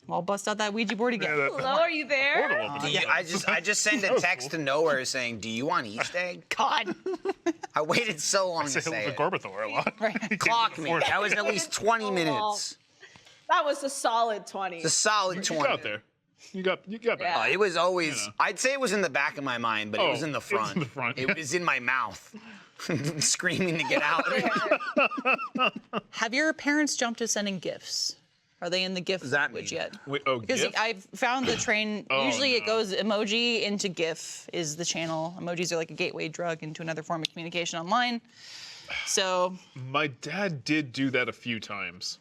I'll bust out that Ouija board again. Yeah, that- Hello, are you there? portal opened. Yeah, I just send a text to nowhere saying, do you want Easter egg? God. I waited so long Say to hello say to it. Gorbathor a lot. Right. Clock me. That was at least 20 minutes. That was a solid 20. It's a solid Get 20. out there. You got Yeah. It was always. You know. I'd say it was in the back of my mind, but it was in the it was front. in the front, It yeah. was in my mouth, screaming to get out. Have your parents jumped to sending gifts? Are they in the gift does that language mean? yet? Wait, oh, Because GIF? I've found the train. Oh, Usually it no. goes emoji into GIF is the channel. Emojis are like a gateway drug into another form of communication online. So My dad did do that a few times,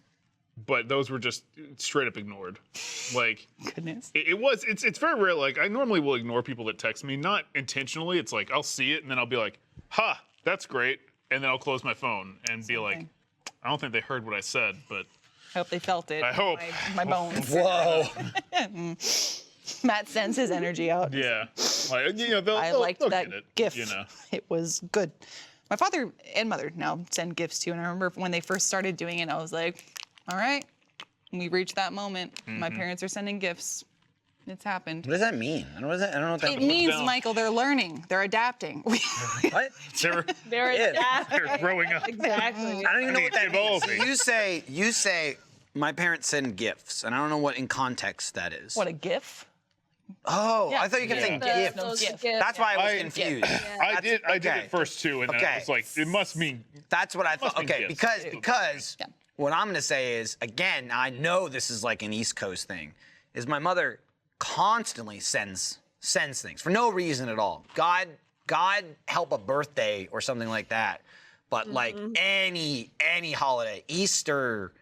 but those were just straight up ignored. Like, goodness. it's very rare. Like, I normally will ignore people that text me, not intentionally. It's like, I'll see it and then I'll be like, ha, that's great. And then I'll close my phone and be like, thing. I don't think they heard what I said, but I hope they felt it. I hope. My bones. Whoa. Matt sends his energy out. yeah. Like, you know, I they'll liked that get it, GIF. You know. It was good. My father and mother now send gifts too, and I remember when they first started doing it, I was like, all right, we reached that moment. Mm-hmm. My parents are sending gifts. It's happened. What does that mean? I don't know what that It means. means, down. Michael, they're learning. They're adapting. What? They're Yeah. adapting. They're growing up. Exactly. I don't even know what that means. Evolving. You say, my parents send gifts, and I don't know what in context that is. What, a GIF? Oh, Yeah. I thought you kept saying Yeah. gifts. Those gift. gifts. That's why I was I- confused. I did okay. it first too, and then Okay. I was like, it must mean That's what I thought. Must be Okay, gifts. because Yeah. what I'm gonna say is, again, I know this is like an East Coast thing, is my mother constantly sends things for no reason at all. God help a birthday or something like that. But like any holiday, Easter,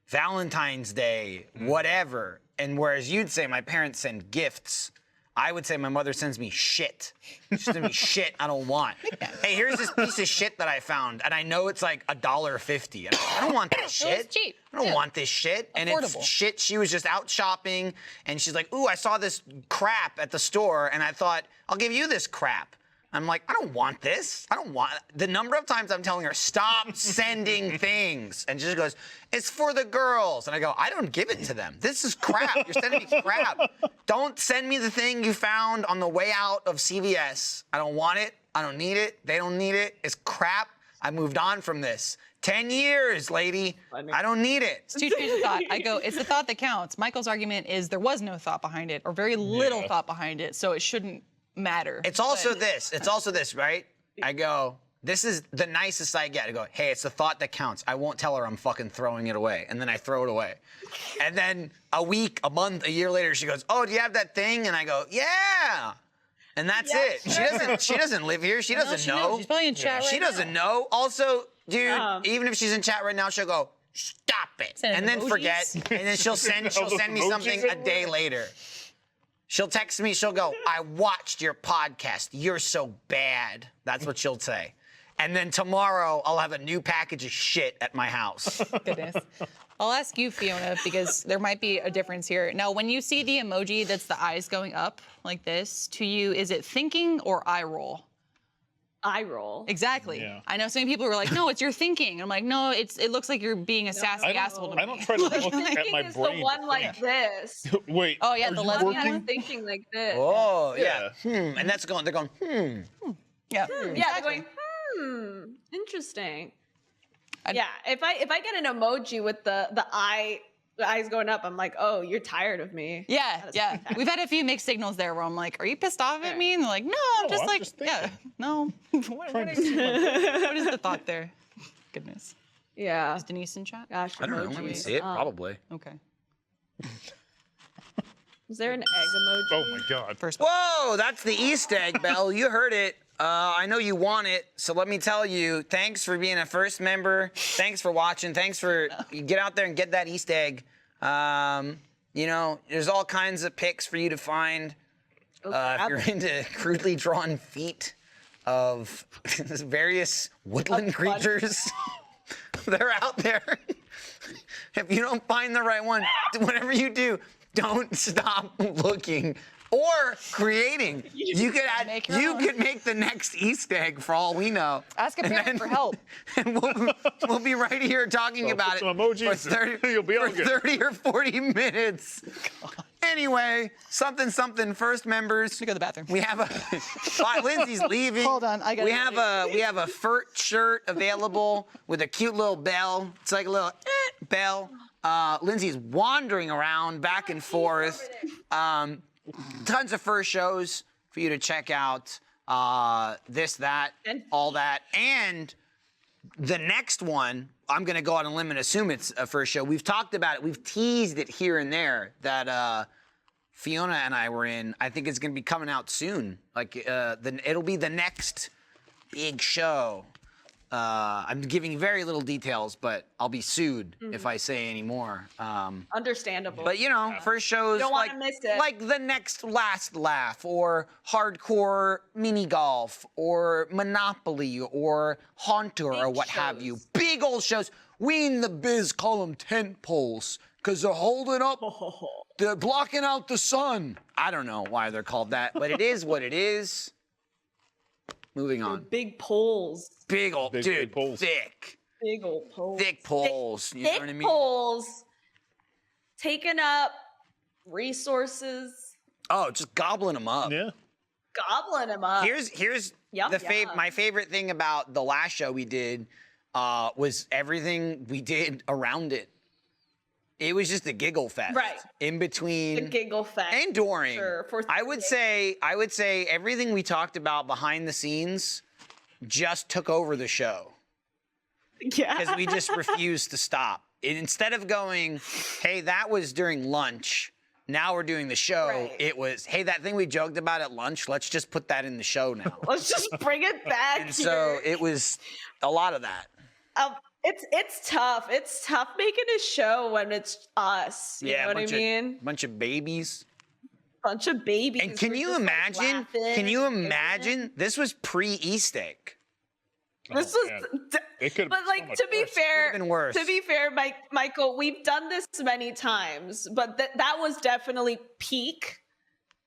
Valentine's Day, whatever. And whereas you'd say my parents send gifts, I would say my mother sends me shit. She sends me shit I don't want. Hey, here's this piece of shit that I found, and I know it's like $1.50. And I don't want this shit. cheap. I don't Yeah. want this shit. And Affordable. it's shit. She was just out shopping, and she's like, "Ooh, I saw this crap at the store, and I thought I'll give you this crap." I'm like, I don't want this. I don't want the number of times I'm telling her, stop sending things. And she just goes, it's for the girls. And I go, I don't give it to them. This is crap. You're sending me crap. Don't send me the thing you found on the way out of CVS. I don't want it. I don't need it. They don't need it. It's crap. I moved on from this. 10 years, lady. I don't need it. It's two trains of thought. I go, it's the thought that counts. Michael's argument is there was no thought behind it, or very little Yeah. thought behind it, so it shouldn't matter. It's also But- this. It's also this, right? I go, this is the nicest I get. I go, hey, it's the thought that counts. I won't tell her I'm fucking throwing it away. And then I throw it away. And then a week, a month, a year later, she goes, oh, do you have that thing? And I go, yeah. And that's Yeah, it. sure. She doesn't live here. She doesn't she know. knows. She's probably in chat She right doesn't know. Also, dude, Yeah. even if she's in chat right now, she'll go, stop it. Send And then emojis. forget. And then she'll send me emojis something a day later. She'll text me, she'll go, I watched your podcast. You're so bad. That's what she'll say. And then tomorrow, I'll have a new package of shit at my house. Goodness. I'll ask you, Fiona, because there might be a difference here. Now, when you see the emoji that's the eyes going up like this, to you, is it thinking or eye roll? Eye roll. Exactly. Yeah. I know so many people are like, no, it's your thinking. I'm like, no, it looks like you're being a sassy asshole to me. I don't try to look at Thinking my is brain. the one like this. Wait. Oh, yeah, are the you lesbian working? one? Thinking like this. Oh, yeah. Yeah. And that's going, they're going, Yeah. Yeah, they're going, interesting. I'd- Yeah, if I get an emoji with the eyes going up, I'm like, oh, you're tired of me. Yeah, That is yeah. fantastic. We've had a few mixed signals there where I'm like, are you pissed off at me? And they're like, no, I'm just I'm like, just yeah, thinking. no. what is the thought there? Goodness. Yeah. Is Denise in chat? Gosh, I don't know. Let me see it. Probably. Okay. Is there an egg emoji? Oh my God. First one. Whoa, that's the Easter egg, Belle. You heard it. I know you want it, so let me tell you, thanks for being a first member. Thanks for watching. Thanks for get out there and get that Easter egg. You know, there's all kinds of pics for you to find. If you're into crudely drawn feet of various woodland creatures, they're out there. If you don't find the right one, whatever you do, don't stop looking or creating. You could add. Make your You own. could make the next Easter egg for all we know. Ask a And parent for help. And we'll be right here talking So about put it some emojis for 30, you'll be all for good. 30 or 40 minutes. Anyway, something first members. Go to the bathroom. We have a Lindsay's leaving. Hold on, I gotta we have a furt shirt available with a cute little bell. It's like a little bell. Lindsay's wandering around back and forth. Tons of first shows for you to check out. This, that, all that. And the next one, I'm going to go out on a limb and assume it's a first show. We've talked about it. We've teased it here and there that Fiona and I were in. I think it's going to be coming out soon. Like, it'll be the next big show. I'm giving very little details, but I'll be sued if I say any more. Understandable. But, you know, first shows Don't wanna like, miss it. like the next Last Laugh or Hardcore Mini Golf or Monopoly or Haunter or Big what have you. shows. Big old shows. We in the biz call them tent poles because they're holding up, they're blocking out the sun. I don't know why they're called that, but it is what it is. Moving on. Big poles. Big old, Big dude, poles. thick. Big old poles. Thick poles. You know Thick what I mean? poles. Taking up resources. Oh, just gobbling them up. Yeah. Gobbling them up. Here's Yum, the yum. my favorite thing about the last show we did was everything we did around it. It was just a giggle fest. Right. In between. The giggle fest. And during. Sure, for I would say everything we talked about behind the scenes just took over the show. Yeah. Because we just refused to stop. And instead of going, hey, that was during lunch. Now we're doing the show. Right. It was, hey, that thing we joked about at lunch, let's just put that in the show now. Let's just bring it back And so here. it was a lot of that. It's tough. It's tough making a show when it's us. You know what I mean? Bunch of babies. Bunch of babies. And can We're you just, like, imagine? laughing Can you and giggling. imagine? This was pre-E-steak. This Oh, was, man. It could've but been so like much to be worse. fair, Could've been worse. to be fair, Michael, we've done this many times, but that was definitely peak,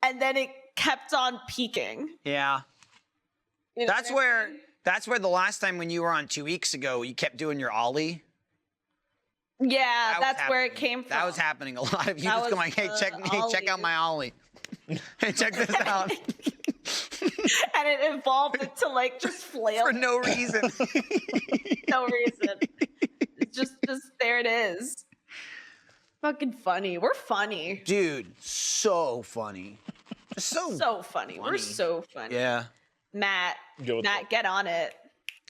and then it kept on peaking. Yeah. You know That's what I where mean? the last time when you were on 2 weeks ago, you kept doing your ollie. Yeah, That was that's where it happening. came from. That was happening. A lot of you That just was going, hey, check the out my ollie. Hey, check this out. and it evolved into like just flail For no reason. no reason. It's just there it is. Fucking funny. We're funny. Dude, so funny. So funny. We're Funny. so funny. Yeah. Matt, Go with Matt, get on it.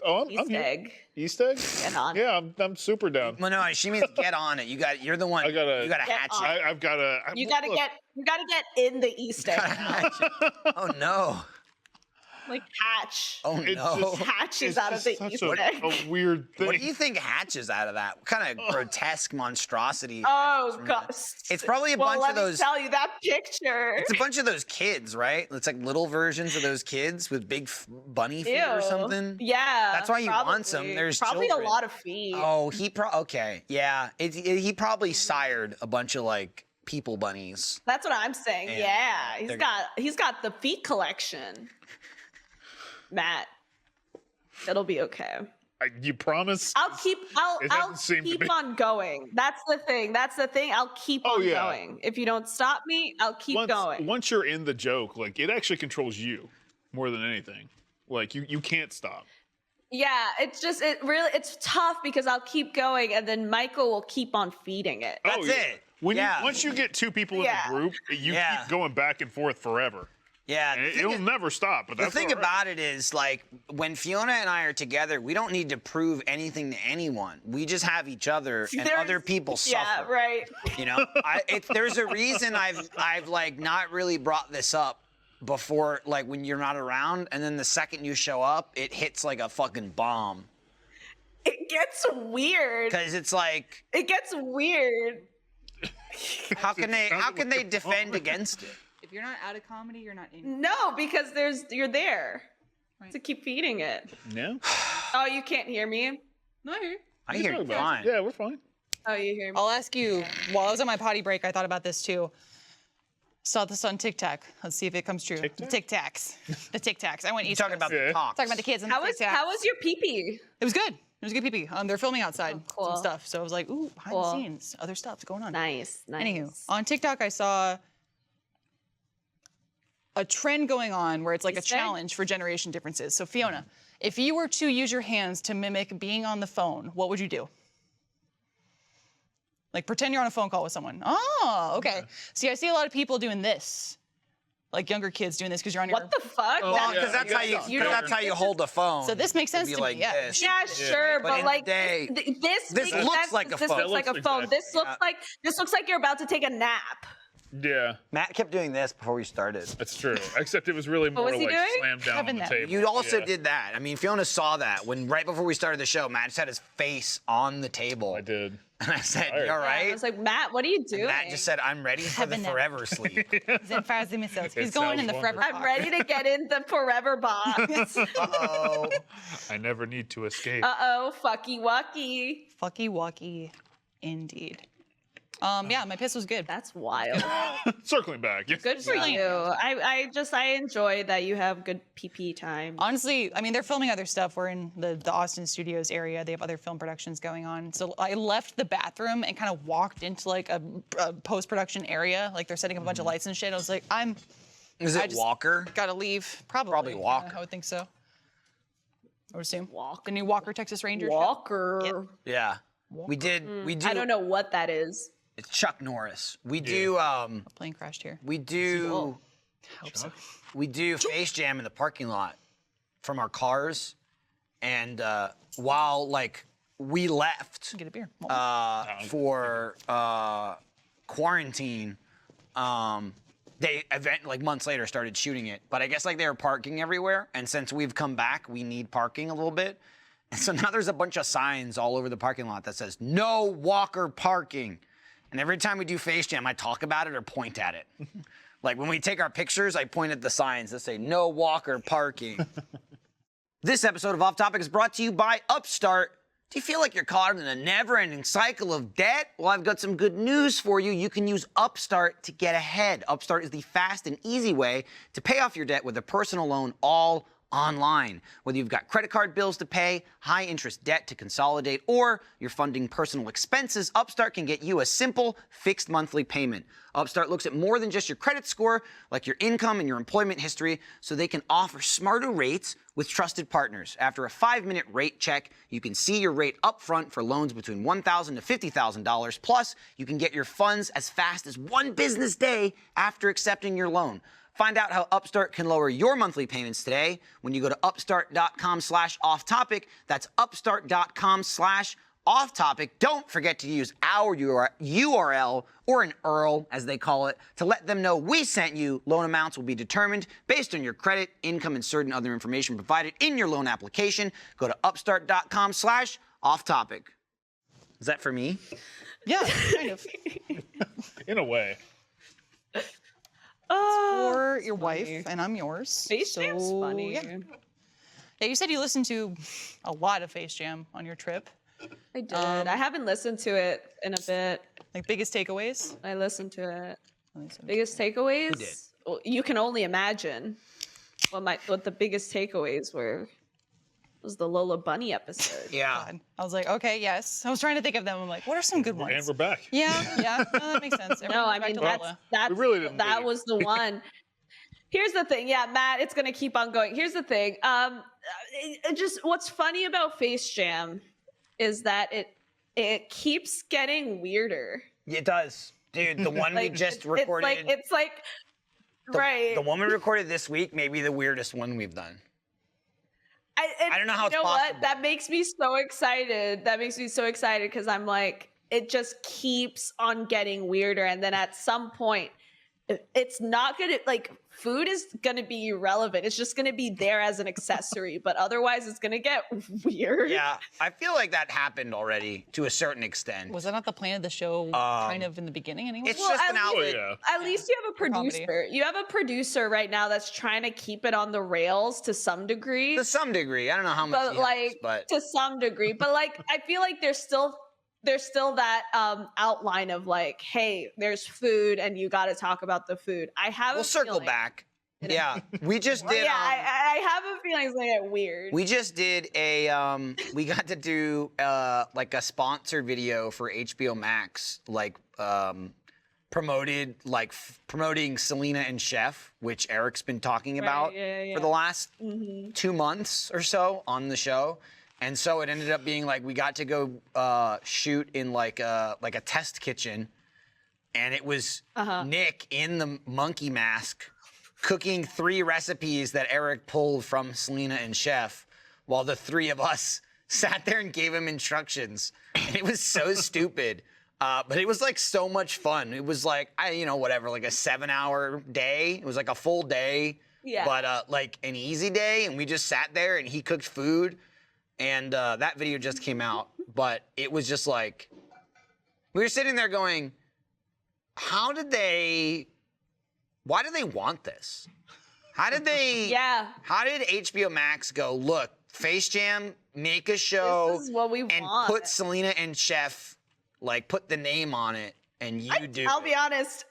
Oh, I'm East here. egg. East egg? Get on it. Yeah, I'm super down. Well, no, she means get on it. You're the one. I gotta- You gotta Get hatch on. it. I've got to. You gotta get in the East egg. Hatch it. Oh no. Like hatch. Oh It's no. just- Hatches It's out of just the such East a, egg. a weird thing. What do you think hatches out of that? What kind of grotesque monstrosity? Oh from god. that? It's probably a well, bunch let of me those. tell you that picture. It's a bunch of those kids, right? It's like little versions of those kids with big bunny feet or Ew. something. Yeah. That's why you want some. probably. There's probably children. a lot of feet. Oh, okay, yeah. He probably sired a bunch of like people bunnies. That's what I'm saying. Yeah. Yeah. They're- He's got the feet collection. Matt. It'll be okay. You promise? I'll keep It I'll doesn't seem to keep be. on going. That's the thing. I'll keep Oh, on yeah. going. If you don't stop me, I'll keep going. Once you're in the joke, like it actually controls you more than anything. Like you can't stop. Yeah, it's tough because I'll keep going and then Michael will keep on feeding it. That's yeah. it. When Yeah. once you get two people in Yeah. a group, you Yeah. keep going back and forth forever. Yeah. And the thing it'll is- never stop. But The that's thing all right. about it is, like, when Fiona and I are together, we don't need to prove anything to anyone. We just have each other, and There's- other people suffer. Yeah, right. You know, there's a reason I've like not really brought this up before, like when you're not around, and then the second you show up, it hits like a fucking bomb. It gets weird. Because it's like, It gets weird. how can they like a defend bomb. against it? If you're not out of comedy, you're not in. No, because you're there Right. to keep feeding it. No. Oh, you can't hear me? No, I hear you. I You're hear you talking about fine. it. Yeah, we're fine. Oh, you hear me? I'll ask you, while I was on my potty break, I thought about this too. Saw this on TikTok. Let's see if it comes true. TikTok? The Tic Tacs. The Tic Tacs. I went You East talking Coast. about the Yeah. talks? Talking about the kids and the How Tic Tacs. was your pee-pee? It was good. It was a good pee-pee. They're filming outside cool. some stuff. So I was like, ooh, behind the Cool. scenes, other stuff's going on. Nice. Anywho, on TikTok, I saw a trend going on where it's like a Easter egg? challenge for generation differences. So Fiona, if you were to use your hands to mimic being on the phone, what would you do? Like pretend you're on a phone call with someone. Oh, okay. See, I see a lot of people doing this. Like younger kids doing this because you're on your. What the fuck? Oh, Because that's how you. That's how you hold the phone. So this makes sense It'd be to like me. Yeah. this. Yeah, sure, But but in like the day, this this makes looks sense like a because this phone. looks like a That phone. looks This looks like you're about to take a nap. Yeah, Matt kept doing this before we started. that's true. Except it was really more was like he doing? slammed down on Having the that. table. You also Yeah. did that. I mean, Fiona saw that when right before we started the show, Matt just had his face on the table. I did. And I said, Tired. "You all I right?" was like, Matt, what are you doing? Matt just said, "I'm ready for the Having a- forever sleep." He's It going in the sounds forever. wonderful. I'm ready to get in the forever box. Oh, I never need to escape. Uh-oh, fucky wucky. Fucky wucky, indeed. Yeah, my piss was good. That's wild. Circling back. Yes. Good for Yeah. you. I enjoy that you have good PP time. Honestly, I mean, they're filming other stuff. We're in the Austin studios area. They have other film productions going on. So I left the bathroom and kind of walked into like a post-production area. Like they're setting up a bunch of lights and shit. I was like, is I it just- Walker? gotta leave. Probably. Probably Walker. Yeah, I would think so. I would assume. Walk. The new Walker, Texas Ranger. show. Walker. Yeah, we did. We do. I don't know what that is. It's Chuck Norris. We do. Plane crashed here. We do. Hope so. We do Face Jam in the parking lot from our cars, and while like we left Get a beer. for quarantine, they like months later started shooting it. But I guess like they were parking everywhere, and since we've come back, we need parking a little bit. And so now there's a bunch of signs all over the parking lot that says "No Walker Parking." And every time we do Face Jam, I talk about it or point at it. Like when we take our pictures, I point at the signs that say "No Walker Parking." This episode of Off Topic is brought to you by Upstart. Do you feel like you're caught in a never-ending cycle of debt? Well, I've got some good news for you. You can use Upstart to get ahead. Upstart is the fast and easy way to pay off your debt with a personal loan all online. Whether you've got credit card bills to pay, high interest debt to consolidate, or you're funding personal expenses, Upstart can get you a simple fixed monthly payment. Upstart looks at more than just your credit score, like your income and your employment history, so they can offer smarter rates with trusted partners. After a 5-minute rate check, you can see your rate upfront for loans between $1,000 to $50,000. Plus, you can get your funds as fast as 1 business day after accepting your loan. Find out how Upstart can lower your monthly payments today when you go to upstart.com/offtopic. That's upstart.com/offtopic. Don't forget to use our URL, or an URL as they call it, to let them know we sent you. Loan amounts will be determined based on your credit, income, and certain other information provided in your loan application. Go to upstart.com/offtopic. Is that for me? Yeah, kind of. In a way. For your wife, and I'm yours. Face Jam's funny. Yeah. Yeah, you said you listened to a lot of Face Jam on your trip. I did. I haven't listened to it in a bit. Like biggest takeaways? I listened to it. At least- Biggest takeaways? did? Well, you can only imagine what the biggest takeaways were. Was the Lola Bunny episode. Yeah. God. I was like, okay, yes. I was trying to think of them. I'm like, what are some good ones? And we're back. Yeah, no, that makes sense. No, Everyone I back mean to that's Lola. that's We really didn't that leave. was the one. Here's the thing, yeah, Matt, it's gonna keep on going. Here's the thing. It just what's funny about Face Jam is that it keeps getting weirder. It does. Dude, the one we just recorded. It's like right. The one we recorded this week may be the weirdest one we've done. I don't know how you it's know possible. what? That makes me so excited. That makes me so excited because I'm like, it just keeps on getting weirder, and then at some point, it's not gonna like food is gonna be irrelevant. It's just gonna be there as an accessory, but otherwise, it's gonna get weird. Yeah, I feel like that happened already to a certain extent. Was that not the plan of the show kind of in the beginning anyway? It's just an at outlet. yeah. At least you have a comedy. producer. You have a producer right now that's trying to keep it on the rails to some degree. To some degree. I don't know how much But he helps, like but to some degree. But like I feel like there's still that outline of like, hey, there's food and you got to talk about the food. I have we'll a circle feeling- back. Yeah, we just did. Yeah, I have a feeling it's gonna get weird. We just did a. We got to do like a sponsored video for HBO Max, like promoting Selena and Chef, which Eric's been talking about yeah. for the last 2 months or so on the show. And so it ended up being like we got to go shoot in like a test kitchen, and it was Nick in the monkey mask cooking 3 recipes that Eric pulled from Selena and Chef, while the 3 of us sat there and gave him instructions. And it was so stupid. But it was like so much fun. It was like, whatever, like a 7-hour day. It was like a full day, but like an easy day. And we just sat there and he cooked food. And that video just came out. But it was just like, we were sitting there going, why did they want this? How did HBO Max go, look, Face Jam, make a show This is what we and want. put Selena and Chef, like put the name on it, and do I'll it. be honest.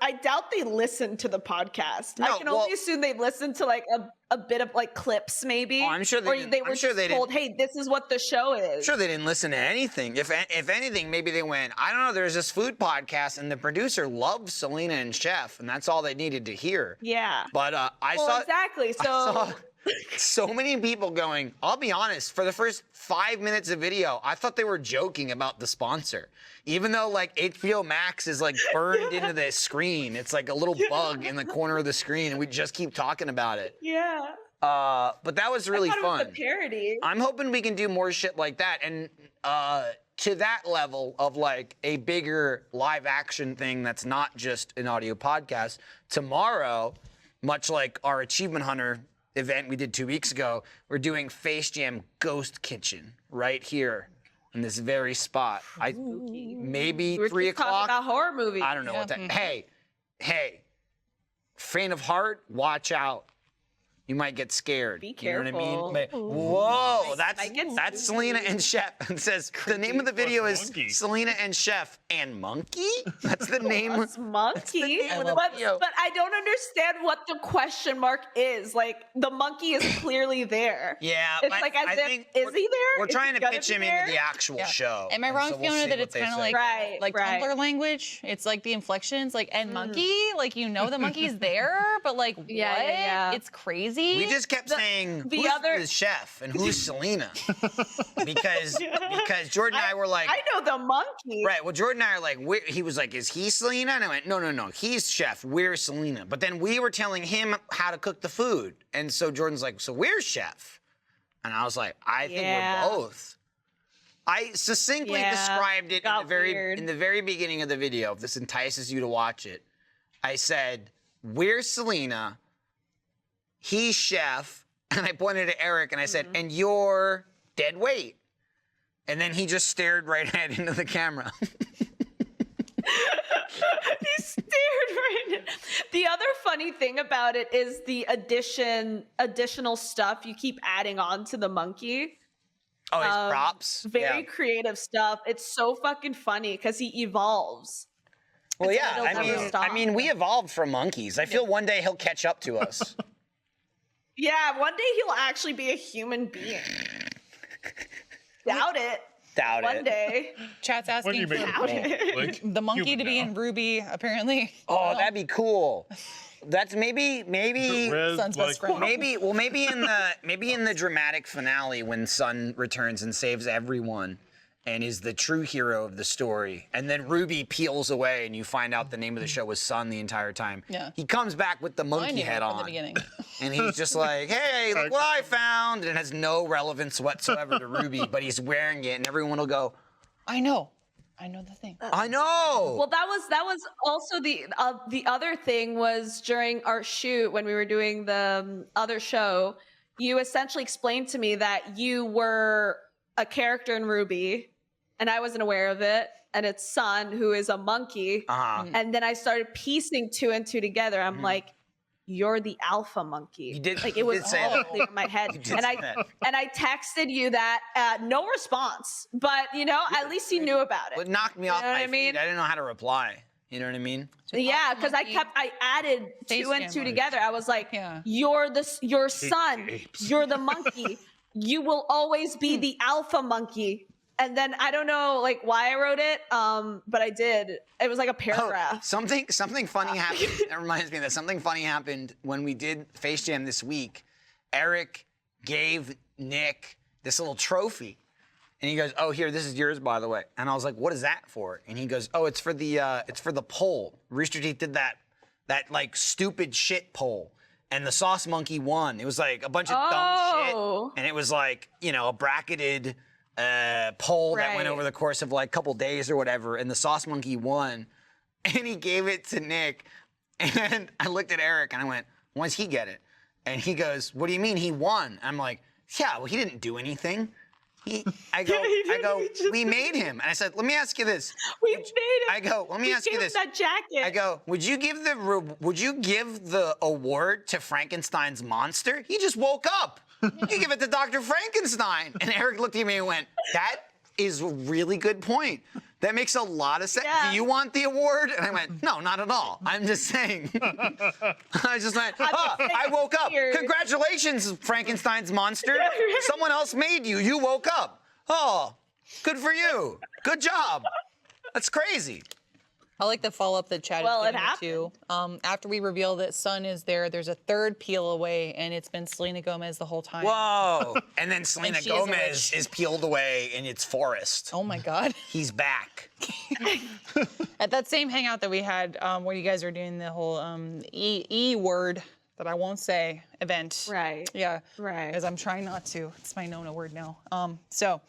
I doubt they listen to the podcast. I can only assume they listened to like a bit of like clips, maybe. Oh, I'm sure they or didn't. they were I'm sure just they told, didn't. "Hey, this is what the show is." I'm sure they didn't listen to anything. If anything, maybe they went, I don't know, there's this food podcast, and the producer loves Selena and Chef, and that's all they needed to hear. Yeah. But I saw exactly. So. I saw so many people going, I'll be honest, for the first 5 minutes of video, I thought they were joking about the sponsor. Even though like HBO Max is like burned into the screen. It's like a little bug in the corner of the screen, and we just keep talking about it. Yeah. But that was really I thought fun. It was a parody. I'm hoping we can do more shit like that. And to that level of like a bigger live action thing that's not just an audio podcast, tomorrow, much like our Achievement Hunter event we did 2 weeks ago, we're doing Face Jam Ghost Kitchen right here in this very spot. Maybe We were 3 just talking o'clock. about horror movies. I don't know what that. Hey, faint of heart, watch out. You might get scared. Be You know careful. what I mean? Whoa, Might get that's Selena and Chef. It says the name of the video is monkey. Selena and Chef and Monkey. That's the name. That's monkey. name of the But video. I don't understand what the question mark is. Like the monkey is clearly there. Yeah, It's but like as I if, think is he there? We're Is trying he to gonna pitch be him there? into the actual show. Am I and wrong so if we'll you know see that what it's they kind of say. like Right. Tumblr language? It's like the inflections, like and monkey, like the monkey's there, but like Yeah, what? yeah. It's crazy. We just kept saying the who's other- the Chef and who's Selena, because Jordan and I were like, I know the monkey. right. Well, Jordan and I are like, he was like, is he Selena? And I went, no, he's Chef. We're Selena. But then we were telling him how to cook the food, and so Jordan's like, so we're Chef, and I was like, I think Yeah. we're both. I succinctly Yeah, described it got weird. in the very beginning of the video. If this entices you to watch it, I said, we're Selena, he's Chef, and I pointed to Eric and I said, and you're dead weight. And then he just stared right ahead into the camera. He stared right in. The other funny thing about it is the additional stuff you keep adding on to the monkey. Oh, his props? Very Yeah. creative stuff. It's so fucking funny because he evolves. Well, It's yeah. like it'll never stop. I mean, we evolved from monkeys. I feel one day he'll catch up to us. Yeah, one day he'll actually be a human being. Doubt it. Doubt One it. day. Chat's When do you asking make for it like the monkey human to be now? in Ruby, apparently. Oh, that'd be cool. That's maybe Red, Son's like, best friend. maybe in the dramatic finale when Sun returns and saves everyone and is the true hero of the story, and then Ruby peels away and you find out the name of the show was Sun the entire time. Yeah. He comes back with the I monkey knew head from on. the beginning. And he's just like, hey, look what I found. And it has no relevance whatsoever to Ruby, but he's wearing it and everyone will go, I know the thing. I know. Well, that was also the other thing was during our shoot when we were doing the other show, you essentially explained to me that you were a character in Ruby, and I wasn't aware of it. And it's Sun, who is a monkey. And then I started piecing 2 and 2 together. I'm like, you're the alpha monkey. You did- like you it was did say all that. clear in my head. did And say that. I texted you that no response, but at least you knew about What it. knocked me off know what my I mean? feet, I didn't know how to reply. You know what I mean? Yeah, because monkey. I added Face 2 and cam 2 on. together. I was like, Yeah. your son, apes. you're the monkey. You will always be the alpha monkey. And then I don't know like why I wrote it, but I did. It was like a paragraph. Something funny happened. That reminds me that something funny happened when we did Face Jam this week. Eric gave Nick this little trophy. And he goes, oh, here, this is yours, by the way. And I was like, what is that for? And he goes, oh, it's for the poll. Rooster Teeth did that like stupid shit poll. And the Sauce Monkey won. It was like a bunch of dumb shit. And it was like, you know, a bracketed poll that went over the course of like a couple days or whatever. And the Sauce Monkey won. And he gave it to Nick. And I looked at Eric and I went, why does he get it? And he goes, what do you mean he won? I'm like, yeah, well, he didn't do anything. I go, we made him. And I said, let me ask you this. We made him. I go, let me ask you this. That jacket. I go, would you give the award to Frankenstein's monster? He just woke up. You give it to Dr. Frankenstein. And Eric looked at me and went, that is a really good point. That makes a lot of sense. Yeah. Do you want the award? And I went, no, not at all. I'm just saying. I just went, I woke up. Congratulations, Frankenstein's monster. Someone else made you. You woke up. Oh, good for you. Good job. That's crazy. I like the follow-up that Chad Well, is it giving too. After we reveal that Sun is there's a third peel away, and it's been Selena Gomez the whole time. Whoa. And then Selena she is a Gomez is peeled away, and it's Forrest. Oh my God. He's back. At that same hangout that we had, where you guys are doing the whole E word that I won't say event. Right. Yeah. Right. Because I'm trying not to. It's my Nona word now. So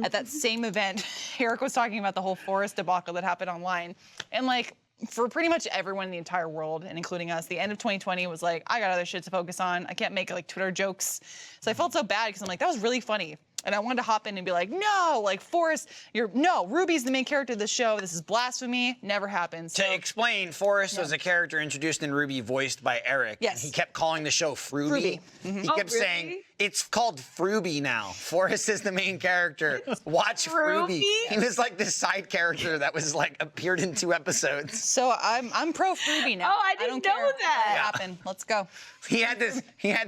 at that same event, Eric was talking about the whole Forrest debacle that happened online. And like, for pretty much everyone in the entire world, and including us, the end of 2020 was like, I got other shit to focus on. I can't make like Twitter jokes. So I felt so bad because I'm like, that was really funny. And I wanted to hop in and be like, no, like Forrest, Ruby's the main character of the show. This is blasphemy. Never happened. So, To explain, Forrest was a character introduced in Ruby, voiced by Eric. Yes. He kept calling the show Fruby. Fruby. He kept saying, it's called Fruby now. Forrest is the main character. Watch Fruby. He was like this side character that was like appeared in 2 episodes. So I'm pro Fruby now. Oh, I didn't don't care know that. What happened. Let's go. He had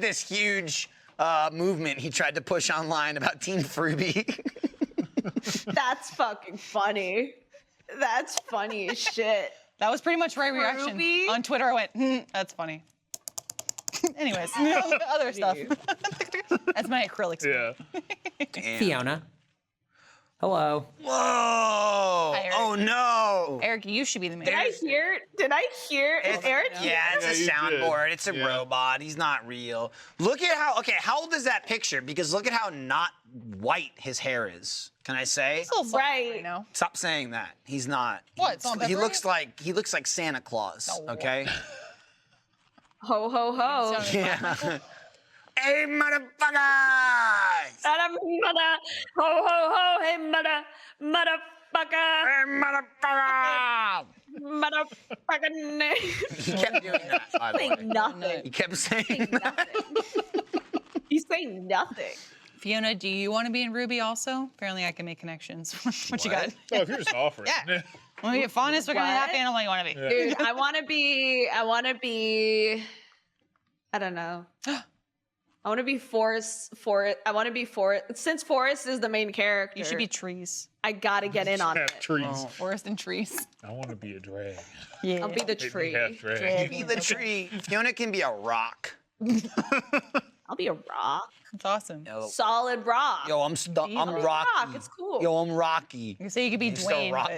this huge movement he tried to push online about Team Fruby. That's fucking funny. That's funny as shit. That was pretty much my reaction. Fruby? On Twitter, I went, that's funny. Anyways, other stuff. That's my acrylic spray. Yeah. Damn. Fiona. Hello. Whoa! Hi, Eric. Oh no! Eric, you should be the main. Did I hear? Is Eric here? Yeah, it's a you soundboard. did. It's a Yeah. robot. He's not real. Look at how old is that picture? Because look at how not white his hair is. Can I say? It's a little soft Right. now. Stop saying that. He's not. What, it's not He peppery? looks like Santa Claus. No. Okay. Ho ho ho. Sounded Yeah. Hey, motherfuckers! Mother, ho ho ho. Hey motherfucker. Hey, motherfucker! Motherfucker. He kept doing that, by the way. Saying nothing. He kept saying Saying that. nothing. He's saying nothing. Fiona, do you want to be in Ruby also? Apparently I can make connections. What you got? Oh, if you're just offering. Yeah. Want to be a Faunus? What kind of What? happy animal you want to be? Dude, I want to be, I don't know. I want to be Forrest. I want to be Forrest. Since Forrest is the main character, You should be trees. I gotta get in on Have it. trees. Forest and trees. I want to be a drag. Yeah. I'll be the Make me tree. half drag. Be the tree. Fiona can be a rock. I'll be a rock. That's awesome. Yo, Solid rock. yo I'm I'll be a Rocky. rock. It's cool. Yo, I'm Rocky. You can say you could be You still Dwayne, rock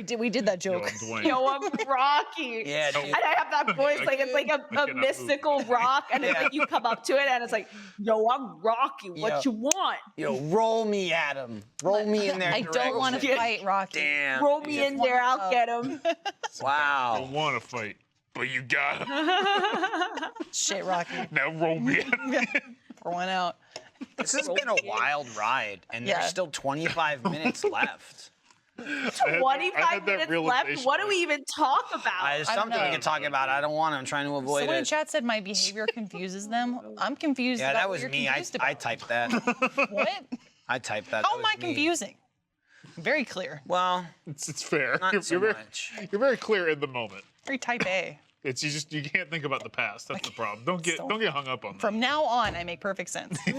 but we did that Yo, joke. I'm Dwayne. Yo, I'm Rocky. Yeah, dude. And I have that voice, like it's like a cannot mystical rock, and it's Yeah. like you come up to it, and it's like, yo, I'm Rocky. What Yo. you want? Yo, roll me, Adam. Roll me in there. I don't want to Yeah. fight Rocky. Damn. Roll me in there, I'll get him. I Wow. want to fight, but you gotta. Shit, Rocky. Now roll me. Pour one out. This has been a wild ride, and Yeah. there's still 25 minutes left. 25 minutes left. What do we even talk about? There's I don't something we know. can talk about. I don't want to. I'm trying to avoid Someone in it. chat said my behavior confuses them. I'm confused Yeah, about that what was you're me. confused I about. typed that. What? I typed that. How That am I was me. confusing? Very clear. Well, It's fair. not so very, much. you're very clear in the moment. Very type A. It's you can't think about the past. That's the problem. Don't get hung up on that. From now on, I make perfect sense. I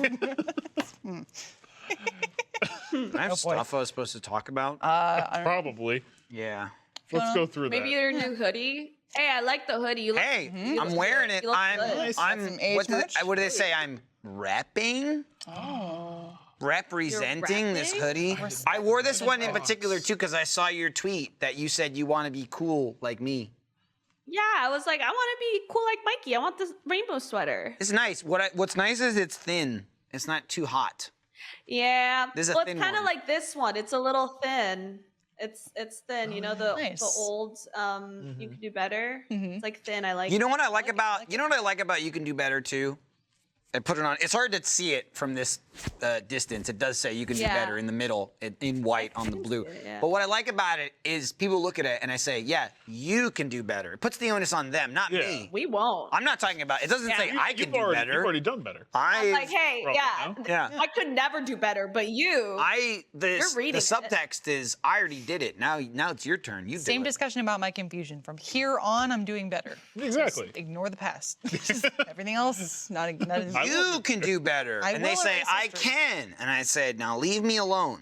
have stuff I was supposed to talk about. Probably. Yeah. Let's go through Maybe that. your new hoodie. Hey, I like the hoodie. You look, Hey, you I'm look wearing good. it. You look I'm. good. Got some age What did merch? what did they say? I'm repping. Oh. representing this hoodie. I wore this one in particular too because I saw your tweet that you said you want to be cool like me. Yeah, I was like, I want to be cool like Mikey. I want this rainbow sweater. It's nice. What's nice is it's thin. It's not too hot. Yeah. This is a Well, thin it's kind of one. like this one. It's a little thin. It's thin. You know the Nice. old You Can Do Better. It's like thin. I like. You know what I like about you know what I like about You Can Do Better too? I put it on. It's hard to see it from this distance. It does say You Can Do Yeah. Better in the middle, in white on the blue. it, yeah. But what I like about it is people look at it and I say, yeah, you can do better. It puts the onus on them, not me. We won't. I'm not talking about. It doesn't say I can do better. You've already done better. I'm like, hey, Well, yeah, no. Yeah. I could never do better, but you. The reading it. subtext is I already did it. Now it's your turn. You Same do it. discussion about my confusion. From here on, I'm doing better. Exactly. Just ignore the past. Just everything else, not as You can do better. I And they will say, erase I history. can. And I said, now leave me alone.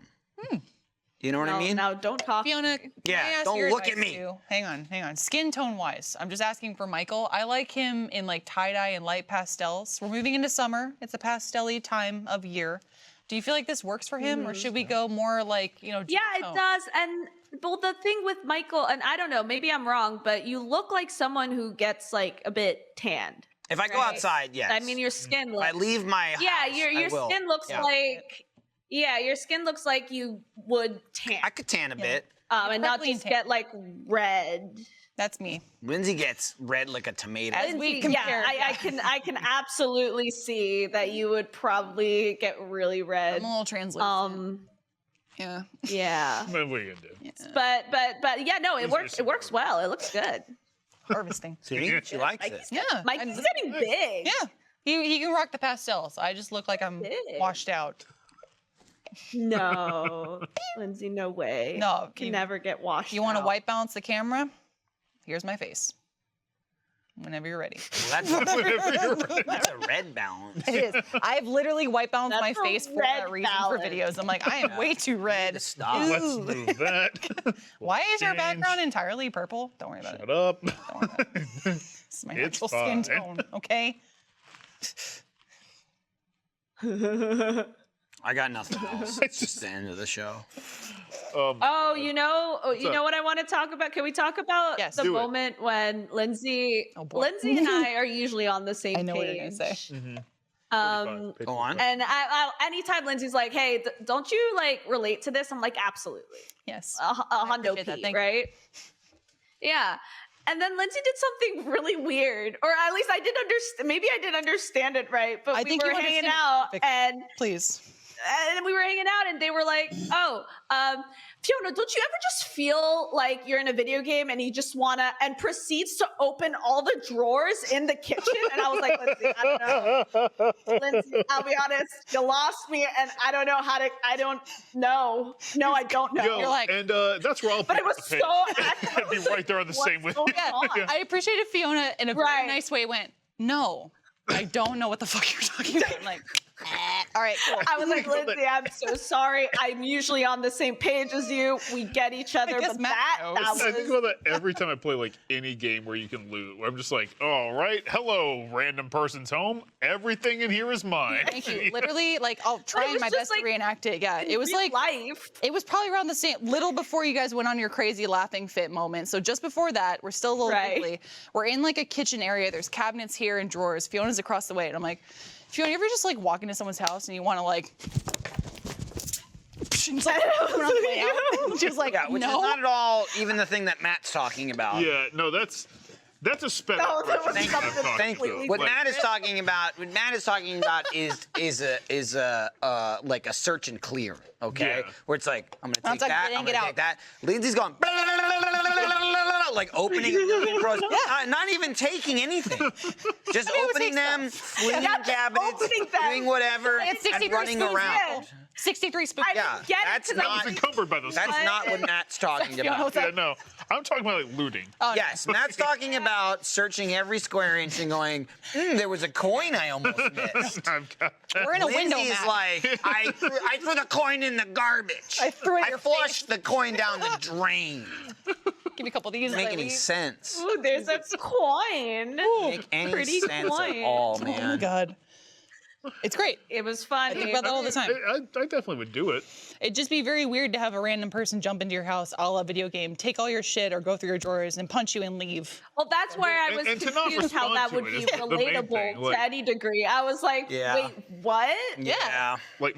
You know what I mean? Now don't talk. Fiona, can Yeah, I ask don't your look at advice me. too? Hang on. Skin tone wise, I'm just asking for Michael. I like him in like tie-dye and light pastels. We're moving into summer. It's a pastel-y time of year. Do you feel like this works for him, or should we go more like, deep Yeah, it tone? does. And well, the thing with Michael, and I don't know, maybe I'm wrong, but you look like someone who gets like a bit tanned. If I go Right. outside, yes. I mean, your skin If looks. I leave my house, Yeah, I your will. skin looks Yeah. like. Yeah, your skin looks like you would tan. I could tan a bit. And not Purpley just tan. get like red. That's me. Lindsay gets red like a tomato. As we Lindsay, compare, I can absolutely see that you would probably get really red. I'm a little translucent. Yeah. Yeah. What are you gonna do? But yeah, no, it works. It works well. It looks good. Harvesting. See, she likes it. Yeah. Mike's getting big. Yeah. He can rock the pastels. I just look like I'm Big. washed out. No, Lindsay, no way. No, you can never get washed. You want to out. white balance the camera? Here's my face. Whenever you're ready. Well, that's a red balance. It is. I've literally white balanced That's my a face for red that reason balance. for videos. I'm like, I am way too red. Stop. Let's Ooh. move that. Why is your Change. background entirely purple? Don't worry about Shut it. up. Don't worry about it. This is my It's natural skin fine. tone, okay? I got nothing else. It's just the end of the show. Oh, you know up? what I want to talk about? Can we talk about Yes. the Do it. moment when Lindsay, Oh, boy. Lindsay and I are usually on the same I know page. what you're gonna say. Go on. And anytime Lindsay's like, "Hey, don't you like relate to this?" I'm like, "Absolutely, Yes. a hundo appreciate that. P, Thank you. right?" Yeah. And then Lindsay did something really weird, or at least I did understand. Maybe I did understand it right, but I we think were you hanging understand it out perfectly. and. Please. And we were hanging out, and they were like, "Oh, Fiona, don't you ever just feel like you're in a video game and you just wanna?" And proceeds to open all the drawers in the kitchen. And I was like, "Lindsay, I don't know. Lindsay, I'll be honest, you lost me, and I don't know how to. I don't know. No, I don't know." Yo, You're like- and that's where I'll But pick it was up the pace. so. I'd be right there on the same with What's you. going on? I appreciated Fiona in a very Right. nice way went, no, I don't know what the fuck you're talking about. I'm like, all right, cool. I was like, "Lindsay, I'm so sorry. I'm usually on the same page as you. We get each other, guess but Matt that knows. I think was." about that every time I play like any game where you can loot. Where I'm just like, all right, hello, random person's home. Everything in here is mine. Thank you. Literally, like, I'll try was my just, best to like, reenact it. Yeah, it was Real like, life. it was probably around the same, little before you guys went on your crazy laughing fit moment. So just before that, we're still a little Right. giggly. We're in like a kitchen area. There's cabinets here and drawers. Fiona's across the way. And I'm like, Fiona, you ever just like walk into someone's house and you want to like, she's like, put on the way out? She was like, Yeah, which no. is not at all even the thing that Matt's talking about. Yeah, no, that's a sped No, up that was version something of talking Thank you. about. What Like, Matt is talking about, is a like a search and clear, okay? Yeah. Where it's like I'm gonna take like, that, get in, I'm get gonna out. take that. Lindsay's going like opening a million drawers, not even taking anything, just opening them, flinging Yeah, just cabinets, opening them. doing whatever, It's and 63 running spoons around. in. 63 spoons. I Yeah, didn't get that's it 'cause not- I was encumbered by those. That's things. not what Matt's talking Fiona about. was Yeah, like, no, I'm talking about like looting. oh, no. Yes, Matt's talking about searching every square inch and going, there was a coin I almost missed. We're in a window, Lindsay's Matt. like, I threw the coin in the garbage. I threw it in I your flushed the coin down the drain. Give me a couple of these. Doesn't make as I any leave. sense. Ooh, there's a coin. Make any Pretty sense coin. at all, Oh my man. god. It's great. It was fun. I think about that all the time. I definitely would do it. It'd just be very weird to have a random person jump into your house, a la video game, take all your shit or go through your drawers and punch you and leave. Well, that's where I was And to not confused how respond that to would it be is the main relatable thing, to like- any degree. I was like, Yeah. wait, what? Yeah. Like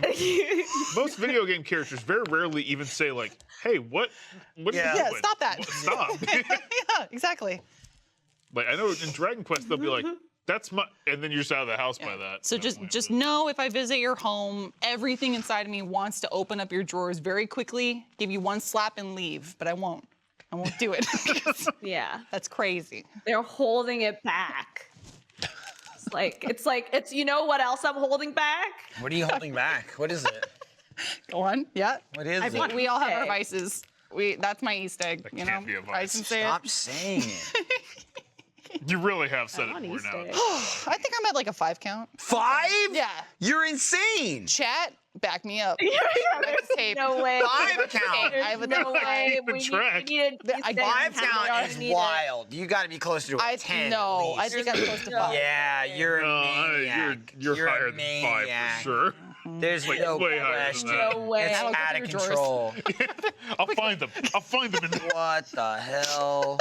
most video game characters very rarely even say like, "Hey, what are Yeah. you Yeah, doing? stop that. What- Stop." Yeah, exactly. Like I know in Dragon Quest they'll be like, "That's my," and then you're just out of the house by that. So just know if I visit your home, everything inside of me wants to open up your drawers very quickly, give you one slap and leave, but I won't. I won't do it. Yeah. That's crazy. They're holding it back. It's you know what else I'm holding back? What are you holding back? What is it? Go on. Yeah. What is it? We all have our Okay. vices. That's my Easter egg. You know, can't be a I vice. can say Stop it. saying it. You really have said it On more Easter now. egg. I think I'm at like a 5 count. 5? Yeah. You're insane. Chat, back me up. There's tape. no way. 5 count. There's I have a no different way. keeping We need, track. we need I- a 5 count I is need it. wild. You got to be closer to a 10. No, at I least. think I'm close to 5. Yeah, you're a No, maniac. you're a higher than 5 maniac. for sure. There's no way higher than question. that. No way. It's Now go out through of your drawers. control. I'll find them. I'll find them in there. What the hell?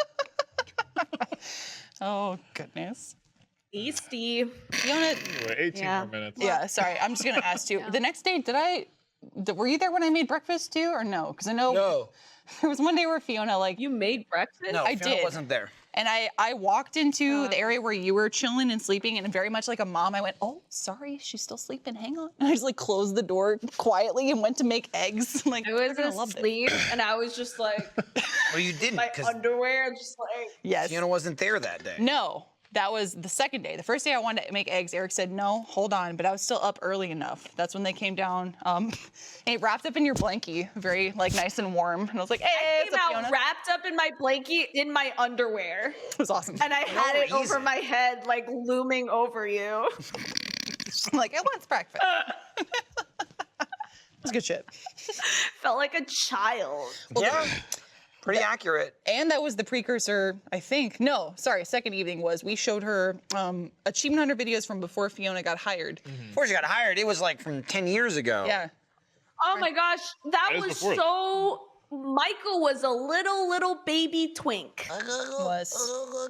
Oh, goodness. Beastie. Fiona, Wait, 18 Yeah. more minutes. yeah, sorry. I'm just going to ask you. The next day, were you there when I made breakfast too or no? Because I know No. there was one day where Fiona, like, You made breakfast? No, I Fiona did. wasn't there. and I walked into the area where you were chilling and sleeping, and very much like a mom, I went, "Oh, sorry, she's still sleeping. Hang on." And I just like closed the door quietly and went to make eggs. Like, I was they're gonna love this. asleep and I was just like, Well, you didn't my because underwear, just like, Yes. Fiona wasn't there that day. No, that was the second day. The first day I wanted to make eggs, Eric said, "No, hold on," but I was still up early enough. That's when they came down. And it wrapped up in your blankie, very like nice and warm. And I was like, "Hey, I it's came up, out Fiona." wrapped up in my blanket in my underwear. It was awesome. And I had it over reason. my head, like looming over you. I'm like, "It wants breakfast." It was good shit. Felt like a child. Yeah. Pretty accurate. And that was the precursor, I think. No, sorry, second evening was we showed her Achievement Hunter videos from before Fiona got hired. Before she got hired, it was like from 10 years ago. Yeah. Oh my gosh, that That was was before. so. Michael was a little baby twink. Was.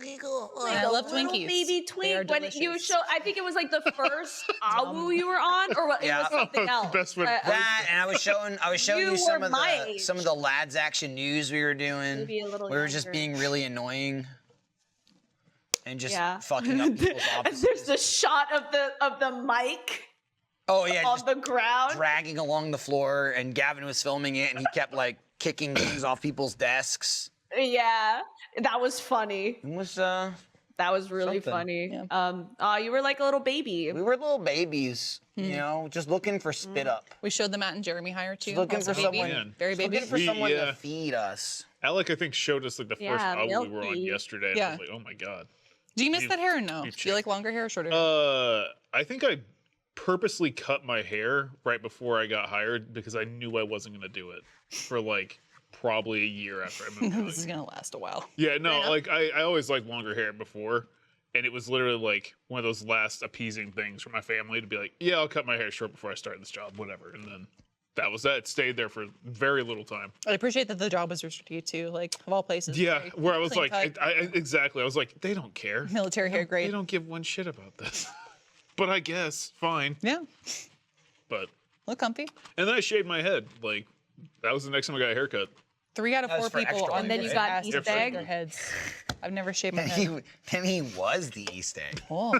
Like I a love little Twinkies. baby They are twink when you delicious. show. I think it was like the first Awu you were on, or what, it Yeah. was something else. Best way to put it. That, and I was showing You you some were of my the age. some of the lads action news we were doing. Maybe a little we were just younger. being really annoying and just Yeah. fucking up people's And offices. there's the shot of the mic Oh yeah, on just the ground. dragging along the floor, and Gavin was filming it, and he kept like kicking things off people's desks. Yeah, that was funny. It was That was really Something. funny. Yeah. You were like a little baby. we were little babies, you know, just looking for spit up. We showed the Matt and Jeremy hire too. looking Also for baby. someone- Very baby. Looking for We- someone yeah. to feed us. Alec, I think, showed us like the first Yeah, album we were on milky. yesterday. And I Yeah. was like, oh my god. Do you miss You- that hair or no? you Do you like longer hair or shorter hair? I think I purposely cut my hair right before I got hired because I knew I wasn't gonna do it for like probably a year after I moved. This is gonna last a while. Yeah, no, like I always liked longer hair before, and it was literally like one of those last appeasing things for my family to be like, yeah, I'll cut my hair short before I start this job, whatever. And then that was that. It stayed there for very little time. I appreciate that the job was restricted to you too, like of all places. Yeah, very where I was clean like, cut, exactly. I was like, they don't care. military hair They grade. don't give one shit about this. But I guess fine. Yeah, But look comfy. and then I shaved my head. Like that was the next time I got a haircut. 3 out of That was 4 for people extra on life, And then this you got cast Easter have shaved egg? their heads. I've never shaved my And head. he was the East egg. Oh.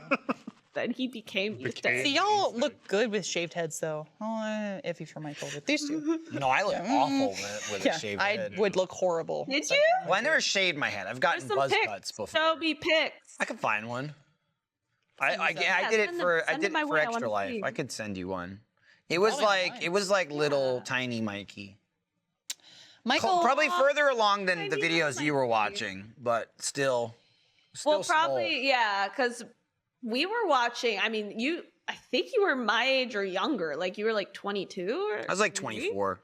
Then he became Easter Became- egg. See, y'all look good with shaved heads, though. Oh, iffy for Michael with these two. No, I look awful with Yeah, a shaved I head. would look horrible. Did So- you? Well, I never shaved my head. I've gotten There's some buzz pics. cuts before. Show me pics. I could find one. I Yeah, did it send for them- I send did them my it for way, I Extra wanna Life. see. I could send you one. It was Probably like online. it was like little tiny Mikey. Michael, Probably further along than the tiny little videos you were Mikey. watching, but still Well, small. probably, yeah, because we were watching. I mean, I think you were my age or younger. Like you were like 22 or I was like 23? 24.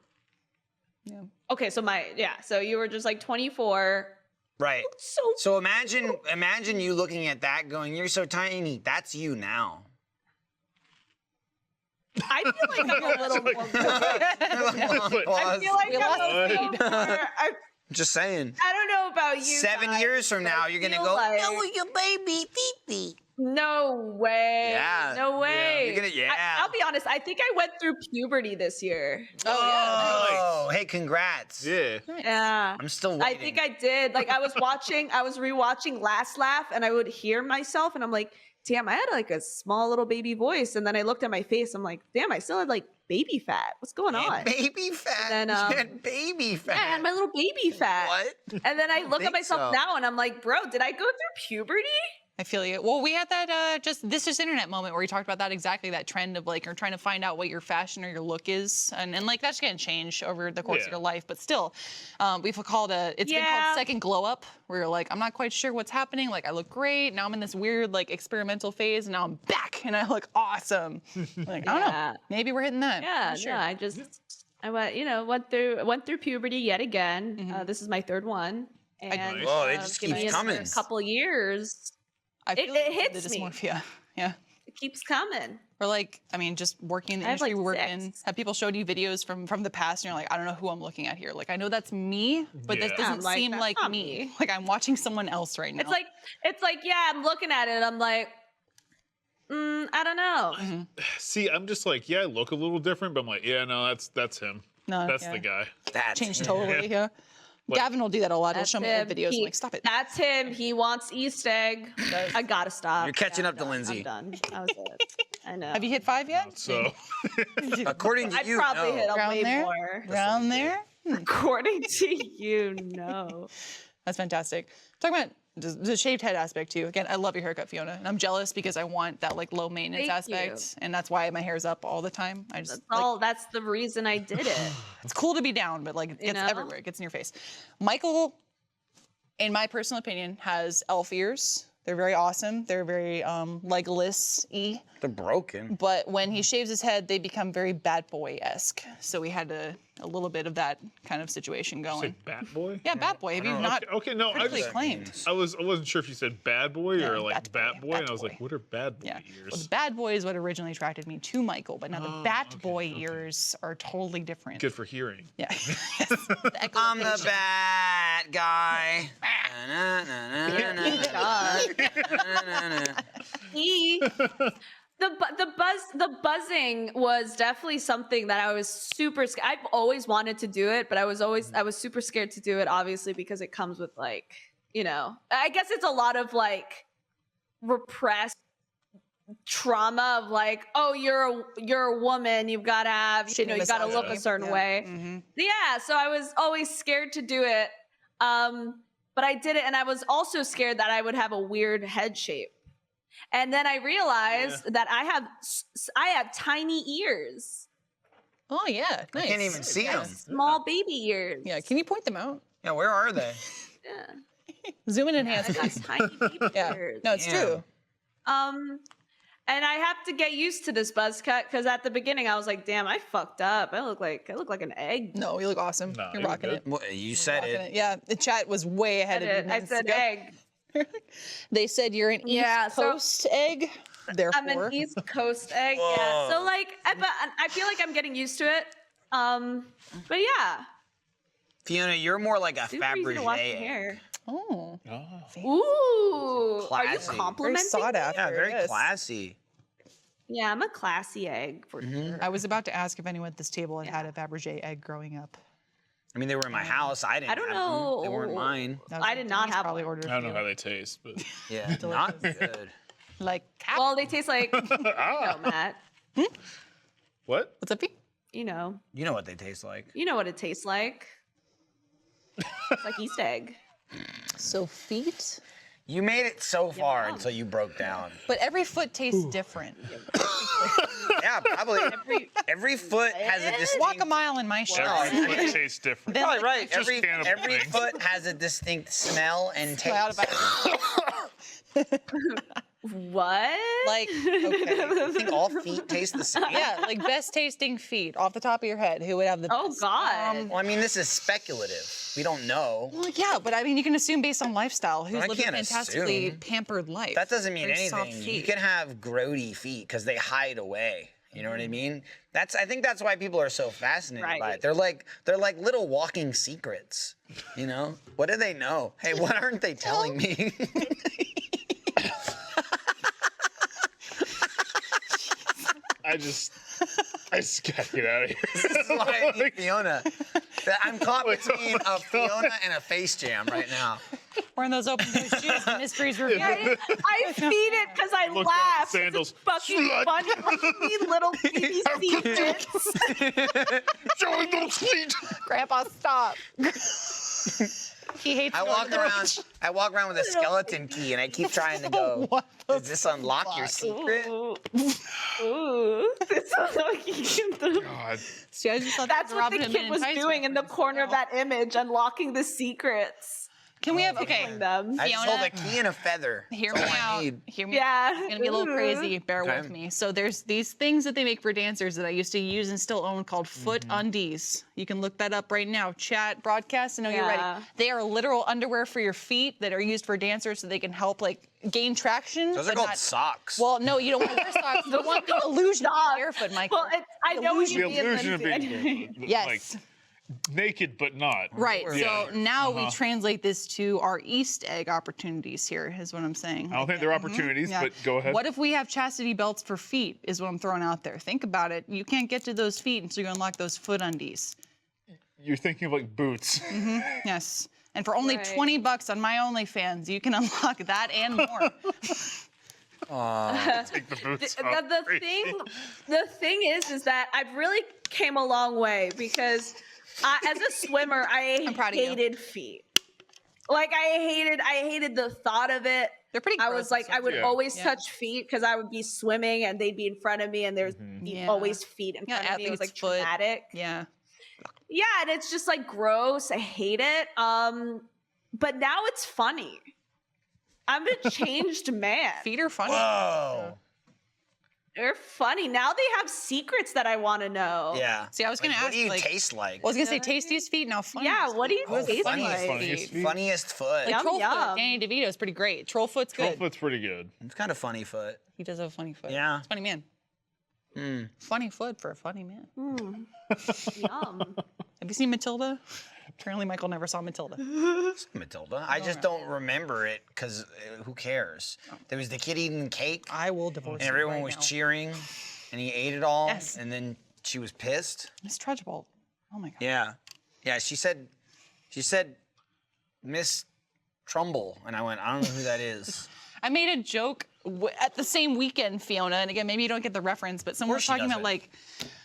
Okay, so you were just like 24. Right. So So imagine you looking at that going, "You're so tiny." That's you now. I feel like I'm a little more. I feel like We I'm a lost little more. Just saying. I don't know about you. 7 guys, years from but now, I you're gonna feel go, like- "No, your baby, Pee-Pee." No way. Yeah. No way. You're gonna- yeah. I'll be honest. I think I went through puberty this year. Oh, hey, congrats. Yeah. Yeah. I'm still waiting. I think I did. Like I was rewatching Last Laugh and I would hear myself and I'm like, damn, I had like a small little baby voice. And then I looked at my face. I'm like, damn, I still had like baby fat. What's going on? Baby fat. And then, You had baby fat. Yeah, I had my little baby fat. What? And then I look at think myself so. now and I'm like, bro, did I go through puberty? I feel you. Well, we had that just internet moment where we talked about that exactly, that trend of like, you're trying to find out what your fashion or your look is, and like that's gonna change over the course of Yeah. your life. But still, it's been called Yeah. second glow up, where you're like, I'm not quite sure what's happening. Like I look great now. I'm in this weird like experimental phase, and now I'm back and I look awesome. Like I don't Yeah. know. Maybe we're hitting that. Yeah, Not sure. no, I went through puberty yet again. This is my third one, and Whoa, they just give keep me coming. a couple years. I feel it like hits the me. dysmorphia. Yeah. It keeps coming. Or like, I mean, just working in the I have, industry we like, work in. 6. Have people showed you videos from the past, and you're like, I don't know who I'm looking at here. Like, I know that's me, but this Yeah. doesn't I'm like, seem that's like not me. me. Like I'm watching someone else right now. It's like, yeah, I'm looking at it. I'm like, I don't know. See, I'm just like, yeah, I look a little different, but I'm like, yeah, no, that's him. No, That's yeah. the guy. That's changed totally. Yeah. Gavin will do that a lot. He'll That's show me old him. videos. I'm like, stop it. That's him. He wants Easter egg. I gotta stop. You're catching Yeah, up to I'm Lindsay. done. That was it. I know. Have you hit 5 yet? So According to I'd you, probably no. hit a Around way there? more. Around there? According to you, no. That's fantastic. Talking about the shaved head aspect too. Again, I love your haircut, Fiona, and I'm jealous because I want that like low maintenance Thank you. aspect, and that's why my hair's up all the time. I just That's the reason I did it. it's cool to be down, but like it gets know? everywhere. It gets in your face. Michael, in my personal opinion, has elf ears. They're very awesome. They're very legless-y. They're broken. But when he shaves his head, they become very bad boy-esque. So we had a little bit of that kind of situation say going. Bat Boy. Yeah, bad boy. Have you not Okay, no, I critically just acclaimed? I wasn't sure if you said bad boy Yeah, or like Bat bat Boy, boy, Bat and I was Boy. like, what are bad boy Yeah. ears? Well, the bad boy is what originally attracted me to Michael, but now the bat boy ears are totally different. Good for hearing. Yeah. Yes. The I'm the echolocation. bad guy. Na, na, na, na, na, na, God. na, na, na. The buzzing was definitely something that I was super scared. I've always wanted to do it, but I was super scared to do it, obviously, because it comes with like, I guess it's a lot of like repressed trauma of like, oh, you're a woman, you've got to have, you got to look a certain way. Mm-hmm. Yeah, so I was always scared to do it. But I did it, and I was also scared that I would have a weird head shape. And then I realized that I have tiny ears, Oh yeah, nice. I can't even see them. small baby ears. Yeah, can you point them out? Yeah, where are they? Yeah. Zoom in and enhance, I got please. tiny baby Yeah, ears. no, it's Yeah. true. And I have to get used to this buzz cut because at the beginning I was like, "Damn, I fucked up. I look like an egg." No, you look awesome. No, You're you're rocking good. it. Well, you said Rocking it. Yeah, the chat was way ahead of you. I minutes said ago. egg. They said you're an Yeah, East so- Coast egg. Therefore, I'm an East Coast egg. Yeah. So like, but I feel like I'm getting used to it. But yeah, Fiona, you're more like a super easy to wash Fabergé your egg. hair. oh, Ooh, are you Classy. very complimenting? sought after. Yeah, very yes. classy. Yeah, I'm a classy egg for sure. I was about to ask if anyone at this table had had a Fabergé egg growing up. I mean, they were in my house. I didn't. I don't have them. know. They weren't mine. That was I what did not Denise have probably one. ordered. I don't know for how you. they taste, but Yeah, not good. Like cat. Well, they taste like, Matt. what? What's up, Pete? You know what they taste like. what it tastes like. It's like East egg. So feet. You made it so far until you broke down. But every foot tastes different. Yeah, probably. Every foot has a distinct. Walk a mile in my shoes. Every foot tastes different. Then- Probably right. Just Every cannibal things. foot has a distinct smell and Out taste. about- What? like, okay. I think all feet taste the same. Yeah, like best tasting feet off the top of your head. Who would have the Oh best? God. Well, I mean, this is speculative. We don't know. Well, yeah, but I mean, you can assume based on lifestyle who's I living a can't fantastically assume. pampered life. That doesn't mean Very soft anything. feet. You can have grody feet because they hide away. You know what I mean? I think that's why people are so fascinated by Right. it. They're like little walking secrets. You know? What do they know? Hey, what aren't they telling me? I just gotta get out of here. This is why I need Fiona. I'm caught between a Fiona and a face jam right now. Wearing those open toed shoes, the mysteries revealed. I feed it because I Look laugh. at the sandals. It's fucking Slut. funny. Like, little baby secrets. Showing those feet. Grandpa, stop. He hates I going walk to the around. beach. I walk around with a skeleton key, and I keep trying to go. What the Does this unlock your fuck? secret? Ooh. This is so cute. God. See, I just thought That's what the Robin Hood kid Men in was Tights doing in the reference. corner of that image, unlocking the secrets. Can we have, okay, Them. I just Fiona, hold a key and a feather. hear That's me all I out. need. Hear me Yeah. out. It's gonna be a little Ooh. crazy. Bear Okay. with me. So there's these things that they make for dancers that I used to use and still own called foot undies. You can look that up right now. Chat, broadcast, I know you're Yeah. ready. They are literal underwear for your feet that are used for dancers so they can help like gain traction. Those are but called not- socks. Well, no, you don't want to wear socks. You want the illusion of Stop. being barefoot, Michael. Well, I know what The you mean. illusion of Lindsay. being yes. like naked but not. Right. Yeah. So now we translate this to our East egg opportunities here, is what I'm saying. I don't think they're opportunities, Yeah. but go ahead. What if we have chastity belts for feet, is what I'm throwing out there. Think about it. You can't get to those feet until you unlock those foot undies. You're thinking of like boots. Yes. And for only Right. $20 on my OnlyFans, you can unlock that and more. Take the boots off. The thing is that I've really came a long way because as a swimmer, I proud of you. hated feet. Like I hated the thought of it. They're pretty I gross was like, I would Yeah. always Yeah. touch feet because I would be swimming and they'd be in front of me and there's Yeah. always feet in Yeah, front of me. It was like athlete's foot. traumatic. Yeah. Yeah, and it's just like gross. I hate it. But now it's funny. I'm a changed man. Feet are funny. Whoa. They're funny. Now they have secrets that I want to know. Yeah. See, I was gonna Like, ask, what do you like- taste like? I was going to say tastiest feet, now funniest Yeah, what do you Oh, taste funniest, like? funniest feet. Funniest foot. Like Yum, Trollfoot, yum. Danny DeVito's pretty great. Trollfoot's good. Trollfoot's pretty good. It's kind of funny foot. He does have a funny foot. Yeah. He's a funny man. Mm. Funny foot for a funny man. Yum. Have you seen Matilda? Apparently Michael never saw Matilda. Matilda. I just don't remember it because who cares? There was the kid eating cake I will divorce and you everyone right was now. cheering and he ate it all Yes. and then she was pissed. Miss Trudgebolt. Oh my god. Yeah. Yeah, she said Miss Trumbull and I went, I don't know who that is. I made a joke at the same weekend, Fiona, and again, maybe you don't get the reference, but someone was course she talking about doesn't. like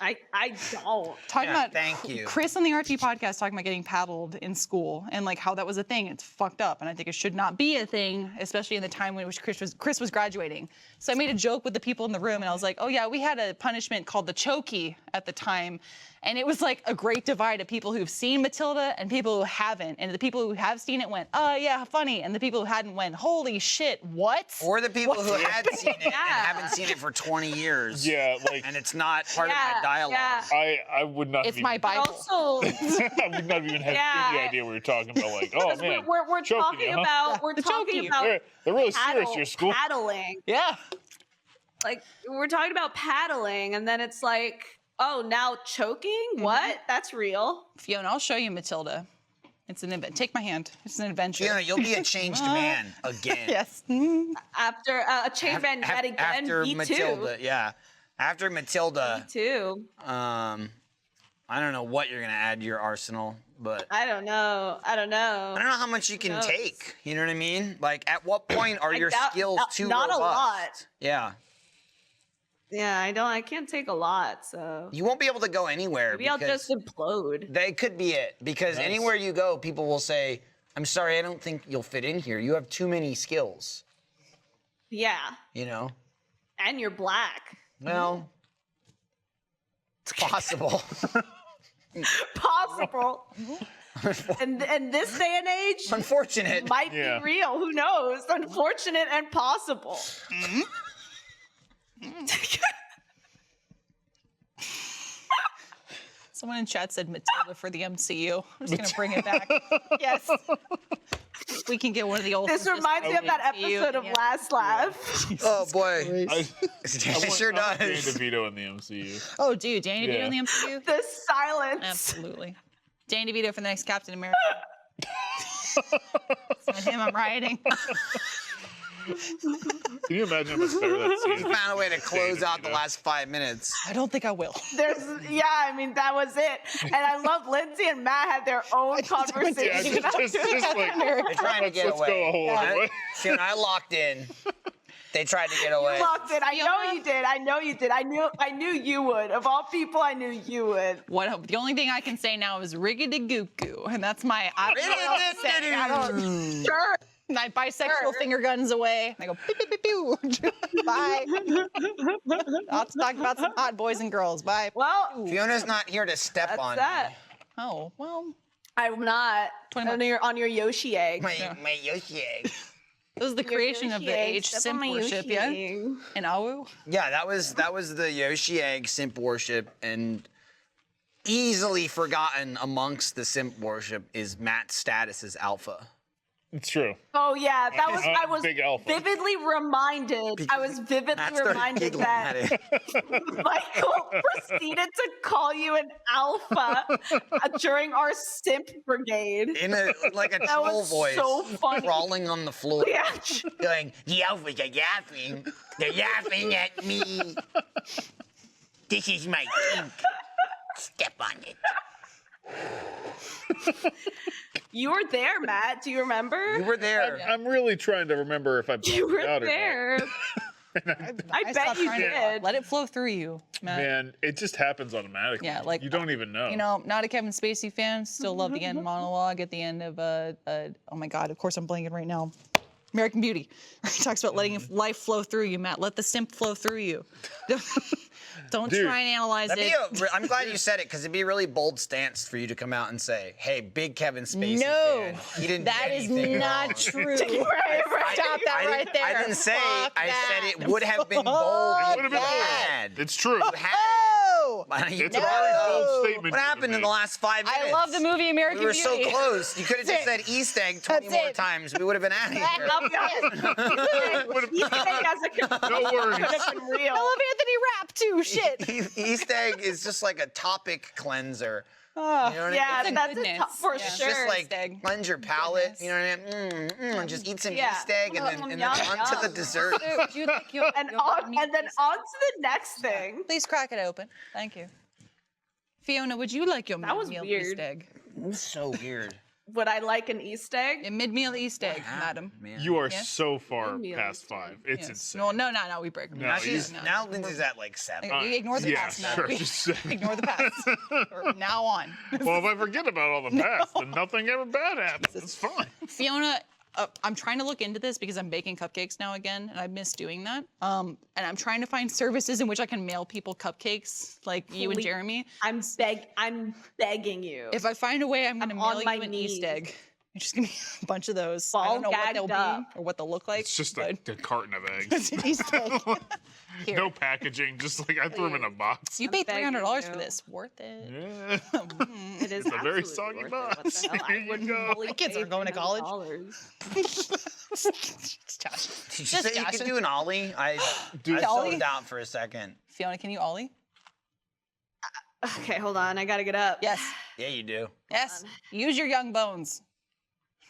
I don't. talking Yeah, about thank you. Chris on the RT podcast talking about getting paddled in school and like how that was a thing. It's fucked up, and I think it should not be a thing, especially in the time in which Chris was graduating. So I made a joke with the people in the room, and I was like, oh yeah, we had a punishment called the chokey at the time. And it was like a great divide of people who've seen Matilda and people who haven't. And the people who have seen it went, oh yeah, funny. And the people who hadn't went, holy shit, what? Or the people who had seen it and Yeah. haven't seen it for 20 years. Yeah, like And it's not part of Yeah, my dialogue. yeah. I would not. It's even, my Bible. Also, I would not even have Yeah. any idea what we were talking about. Like, oh man, we're choking talking you, huh? about we're The talking chokey. about They're really serious. paddle- Your school. paddling. Yeah. Like we're talking about paddling, and then it's like, oh, now choking? What? That's real. Fiona, I'll show you Matilda. It's an event. Take my hand. It's an adventure. Fiona, you'll be a changed man again. Yes. After a chain man yet again. After me Matilda, yeah. After Matilda, too. I don't know what you're gonna add to your arsenal, but I don't know. I don't know how much you can knows? take. You know what I mean? Like, at what point are your doubt- skills not- too not a robust? lot. Yeah, Yeah, I can't take a lot, so you won't be able to go anywhere. maybe I'll because just implode. That could be it. Because anywhere you go, people will say, "I'm sorry, I don't think you'll fit in here. You have too many skills." Yeah. You know? And you're black. Well, it's possible. Possible. and this day and age Unfortunate. might Yeah. be real. Who knows? Unfortunate and possible. Someone in chat said Matilda for the MCU. I'm just gonna bring it back. Yes. We can get one of the old. This reminds me of that episode of Last Laugh. Oh boy. I It sure want Danny does. DeVito in the MCU. Oh, dude, Danny DeVito Yeah. in the MCU. The silence. Absolutely. Danny DeVito for the next Captain America. It's not him. I'm rioting. Can you imagine how much better that scene is? Found a way to close out the last 5 minutes. I don't think I will. I mean, that was it. And I love Lindsay and Matt had their own Yeah, conversation. just like, They're trying to get let's go away. a whole other way. See, when I locked in, they tried to get away. Locked in. I know you did. I know you did. I knew you would. Of all people, I knew you would. The only thing I can say now is riggedy-goo-goo, and that's my. I don't know what else to say. I don't- Sure. My bisexual finger guns away. I go pew pew pew pew. Bye. Let's talk about some hot boys and girls. Bye. Well, Fiona's not here to step that's on that. me. Oh well. I'm not 20 on your Yoshi egg. My Yoshi egg. This is the creation of the age simp worship, yeah. And Awu. Yeah, that was the Yoshi egg simp worship, and easily forgotten amongst the simp worship is Matt's status as alpha. It's true. Oh yeah, that was I was Big alpha. vividly reminded. I was vividly Matt started reminded giggling at that it. Michael proceeded to call you an alpha during our simp brigade. In a like a That troll was voice, so funny. crawling on the floor, Yeah. going, "The alphas are yapping. They're yapping at me. This is my kink. Step on it." You were there, Matt. Do you remember? You were there. I'm really trying to remember if I You were blacked out or there. I bet stopped you trying to did. Let it flow through you, not. Matt. Man, it just happens automatically. Yeah, like, you don't even know. You know, not a Kevin Spacey fan. Still love the end monologue at the end of oh my God, of course I'm blanking right now. American Beauty. He talks about letting life flow through you, Matt. Let the simp flow through you. Don't Dude, try and analyze That'd it. be I'm glad you said it because it'd be a really bold stance for you to come out and say, "Hey, big Kevin Spacey No, fan. He didn't that do is anything not wrong." true. Right. Stop that I right didn't- there. I didn't say. Fuck I that. said it would have been bold. It if would have you been had. bold. It's true. You had Oh! it. You It's a brought very it up. bold statement. What happened in the last 5 minutes? I love the movie American We were Beauty. so close. You could have just said That's East Egg 20 That's more it. times. We would have been out of here. East Egg as a No worries. could have been real. I love Anthony Rapp too. Shit. East Egg is just like a topic cleanser. Oh, You know what I mean? Yeah, It's a that's goodness. a top for Yeah. It's sure. just like East egg. cleanse your palate. Goodness. You know what I mean? Just eat some Yeah. East Egg and then Yum, on to the yum. dessert. Would you like your, and your on meat, and then please? on to the next thing. Please crack it open. Thank you. Fiona, would you like your That was mid-meal weird. East egg? It's so weird. Would I like an East egg? A mid-meal East egg, madam. Man. You are Yeah. so far Maybe past East 5. It's Yes. insane. No, we break them. No, Now, you- now Lindsay's at like 7. Ignore the yeah, past, Matt. sure. Just say. Ignore the past. From now on. Well, if I forget about all the past, then nothing ever bad happens. It's fine. Fiona, I'm trying to look into this because I'm baking cupcakes now again, and I miss doing that. And I'm trying to find services in which I can mail people cupcakes, like you and Please. Jeremy. I'm begging you. If I find a way, I'm gonna I'm mail on you my an East knees. egg. It's just gonna be a bunch of those. I All don't know what they'll gagged up. be or what they'll look like. It's just but a carton of eggs. it's an East egg. Here. No packaging, just like I threw them in a box. You paid begging $300 for you. this. Worth it. Yeah. It is It's a very absolutely soggy worth it. box. What the hell? Here I you wouldn't go. fully My kids pay aren't going to college. $300. It's Josh. Did you Just say you Josh. could do an ollie? I Dude, Ollie? zoned out for a second. Fiona, can you ollie? Okay, hold on. I gotta get up. Yes. Yeah, you do. Yes. Use your young bones.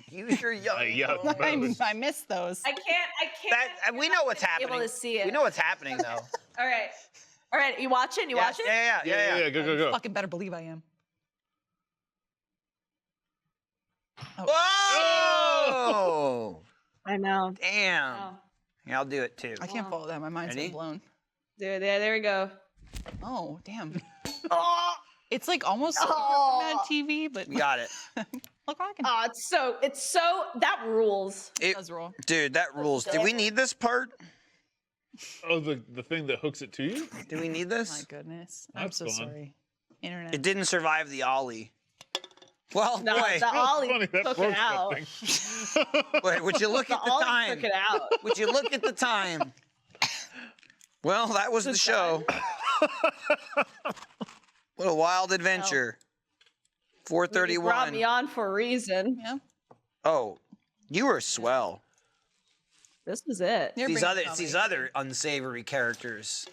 Use your young. young bones. bones. I miss those. I can't. That, we know what's Be happening. able to see it. We know what's happening though. All right. You watching? You Yes, watching? yeah. Go. Fucking better believe I am. Whoa! I know. Damn. Oh. Yeah, I'll do it too. I can't follow that. My mind's Ready? been blown. There we go. Oh, damn. Oh, It's like almost like Oh. Mad TV, but We got it. look, I can. it's so that rules. It- does roll. dude, that rules. Do we need this part? Oh, the thing that hooks it to you? Do we need My this? goodness. I'm That's so fun. sorry. Internet. It didn't survive the ollie. Well, No, boy, the Ollie Funny, that took broke it out. something. boy, would you look The at the Ollie time? took it out. Would you look at the time? Well, that was the show. What a wild adventure. You brought 431. me on for a reason. Yeah. Oh, you were swell. This was it. You're It's bringing these comedy. other unsavory characters.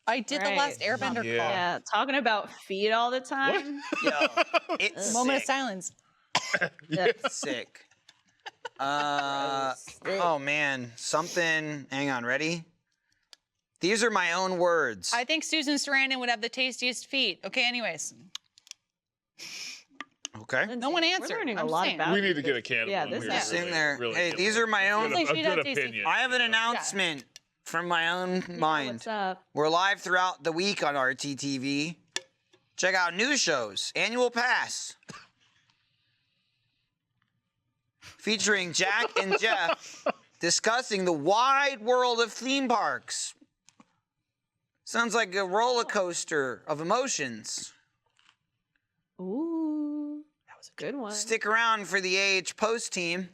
I did the last Right. Airbender Yeah. call. Yeah, talking about feet all the time. Yo, it's Moment of sick. silence. Sick. Oh man, something. Hang on, ready? These are my own words. I think Susan Sarandon would have the tastiest feet. Okay, anyways. Okay. No one We're answered. learning a I'm lot saying. about We need to get a can Yeah, of this them. is- Just in there. Hey, good these one. are my own. Like, she'd A have good tasty- opinion. I have an you know? announcement from my own mind. What's up? We're live throughout the week on RTTV. Check out new shows, Annual Pass, featuring Jack and Jeff discussing the wide world of theme parks. Sounds like a roller coaster of emotions. Ooh, that was a good one. Stick around for the AH Post team.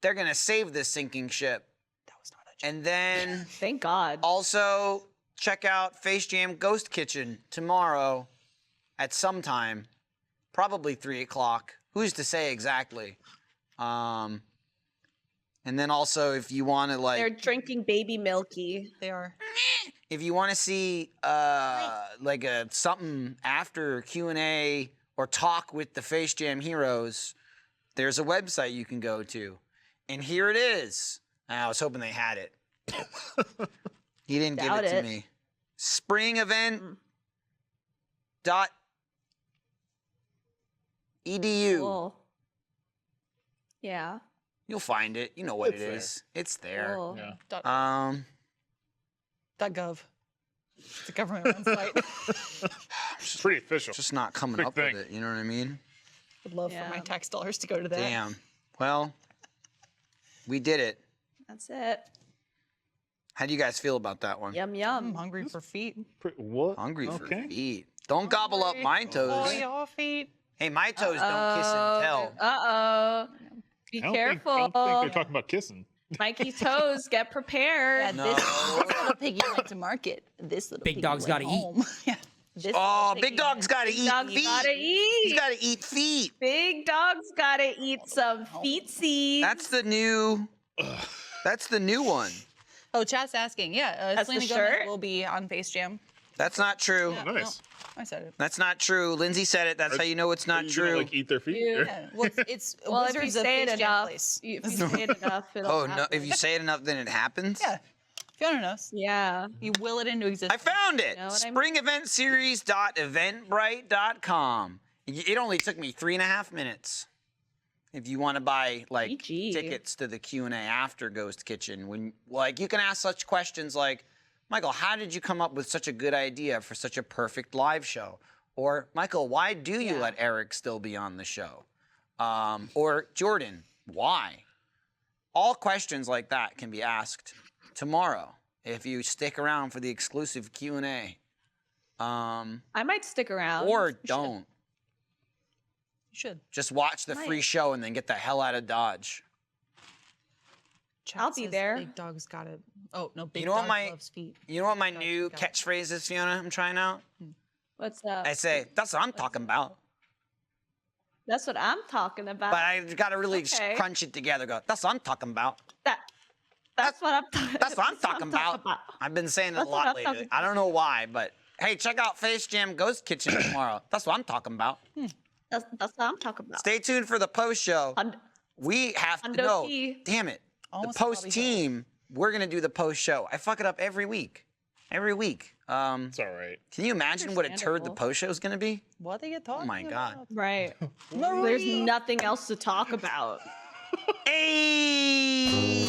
They're gonna save this sinking ship. That was not a joke. And then Thank God. also check out Face Jam Ghost Kitchen tomorrow at some time, probably 3 o'clock. Who's to say exactly? And then also if you want to They're like, drinking baby milky. They are. if you want to see like a something after Q&A or talk with the Face Jam heroes, there's a website you can go to. And here it is. I was hoping they had it. He didn't Doubt give it to it. me. Spring event dot edu. Cool. Yeah. You'll find it. You know what It's it there. is. It's there. Cool. Yeah. .gov. It's a government-run site. It's pretty official. Just not coming Big up thing. with it. You know what I mean? Would love Yeah. for my tax dollars to go to that. Damn. Well, we did it. That's it. How do you guys feel about that one? Yum I'm yum. hungry for feet. What? Hungry for Okay. feet. Don't gobble up my toes. Oh, y'all feet. Hey, my toes don't kiss and tell. Uh-oh. Be I don't careful. Think they're talking about kissing. Mikey toes, get prepared. No. This little piggy went to market. This little Big piggy dog's went gotta eat. home. Yeah. This Oh, little big piggy dog's got to eat Dog's feet. gotta eat. He's got to eat feet. Big dog's gotta eat some feet seeds. That's the new. That's the new one. Oh, chat's asking. Yeah, That's the Selena Gomez shirt? will be on Face Jam. That's not true. Yeah, nice. no, I said it. That's not true. Lindsay said it. That's how you know it's not You true. gonna, like eat their feet? You- Yeah, well, it's well, if you Wizards of say it Face Jam enough, place. if you say it enough, it'll Oh no! happen. If you say it enough, then it happens. Yeah, Fiona knows. Yeah. You will it into I existence. found it. Know what I mean? Springeventseries.eventbrite.com. It only took me 3.5 minutes. If you want to buy like GG. tickets to the Q&A after Ghost Kitchen, when like you can ask such questions like, Michael, how did you come up with such a good idea for such a perfect live show? Or Michael, why do you Yeah. let Eric still be on the show? Or Jordan, why? All questions like that can be asked tomorrow if you stick around for the exclusive Q&A. I might stick around. Or don't. You should. Just watch the free Might. show and then get the hell out of Dodge. Chat I'll be says there. Big dog's got it. Oh no, big know what dog my- loves feet. You know what my Dodge new got it. catchphrase is, Fiona? I'm trying out. What's up? I say, that's what I'm talking about. That's what I'm talking about. But I got to really Okay. crunch it together. Go, that's what I'm talking about. That's what I'm talking That's what I'm talking about. I've been saying it a That's what lot I'm lately. talking I don't know why, but hey, check out Face Jam Ghost Kitchen tomorrow. That's what I'm talking about. That's what I'm talking about. Stay tuned for the post show. We have to Hundo know. T. Damn it. Almost the post Bobby team, we're going to do the post show. I fuck it up every week. Every week. It's all right. Can you imagine what a turd the Understandable. post show is going to be? What they get talking Oh my God. about? Right. There's nothing else to talk about. Hey!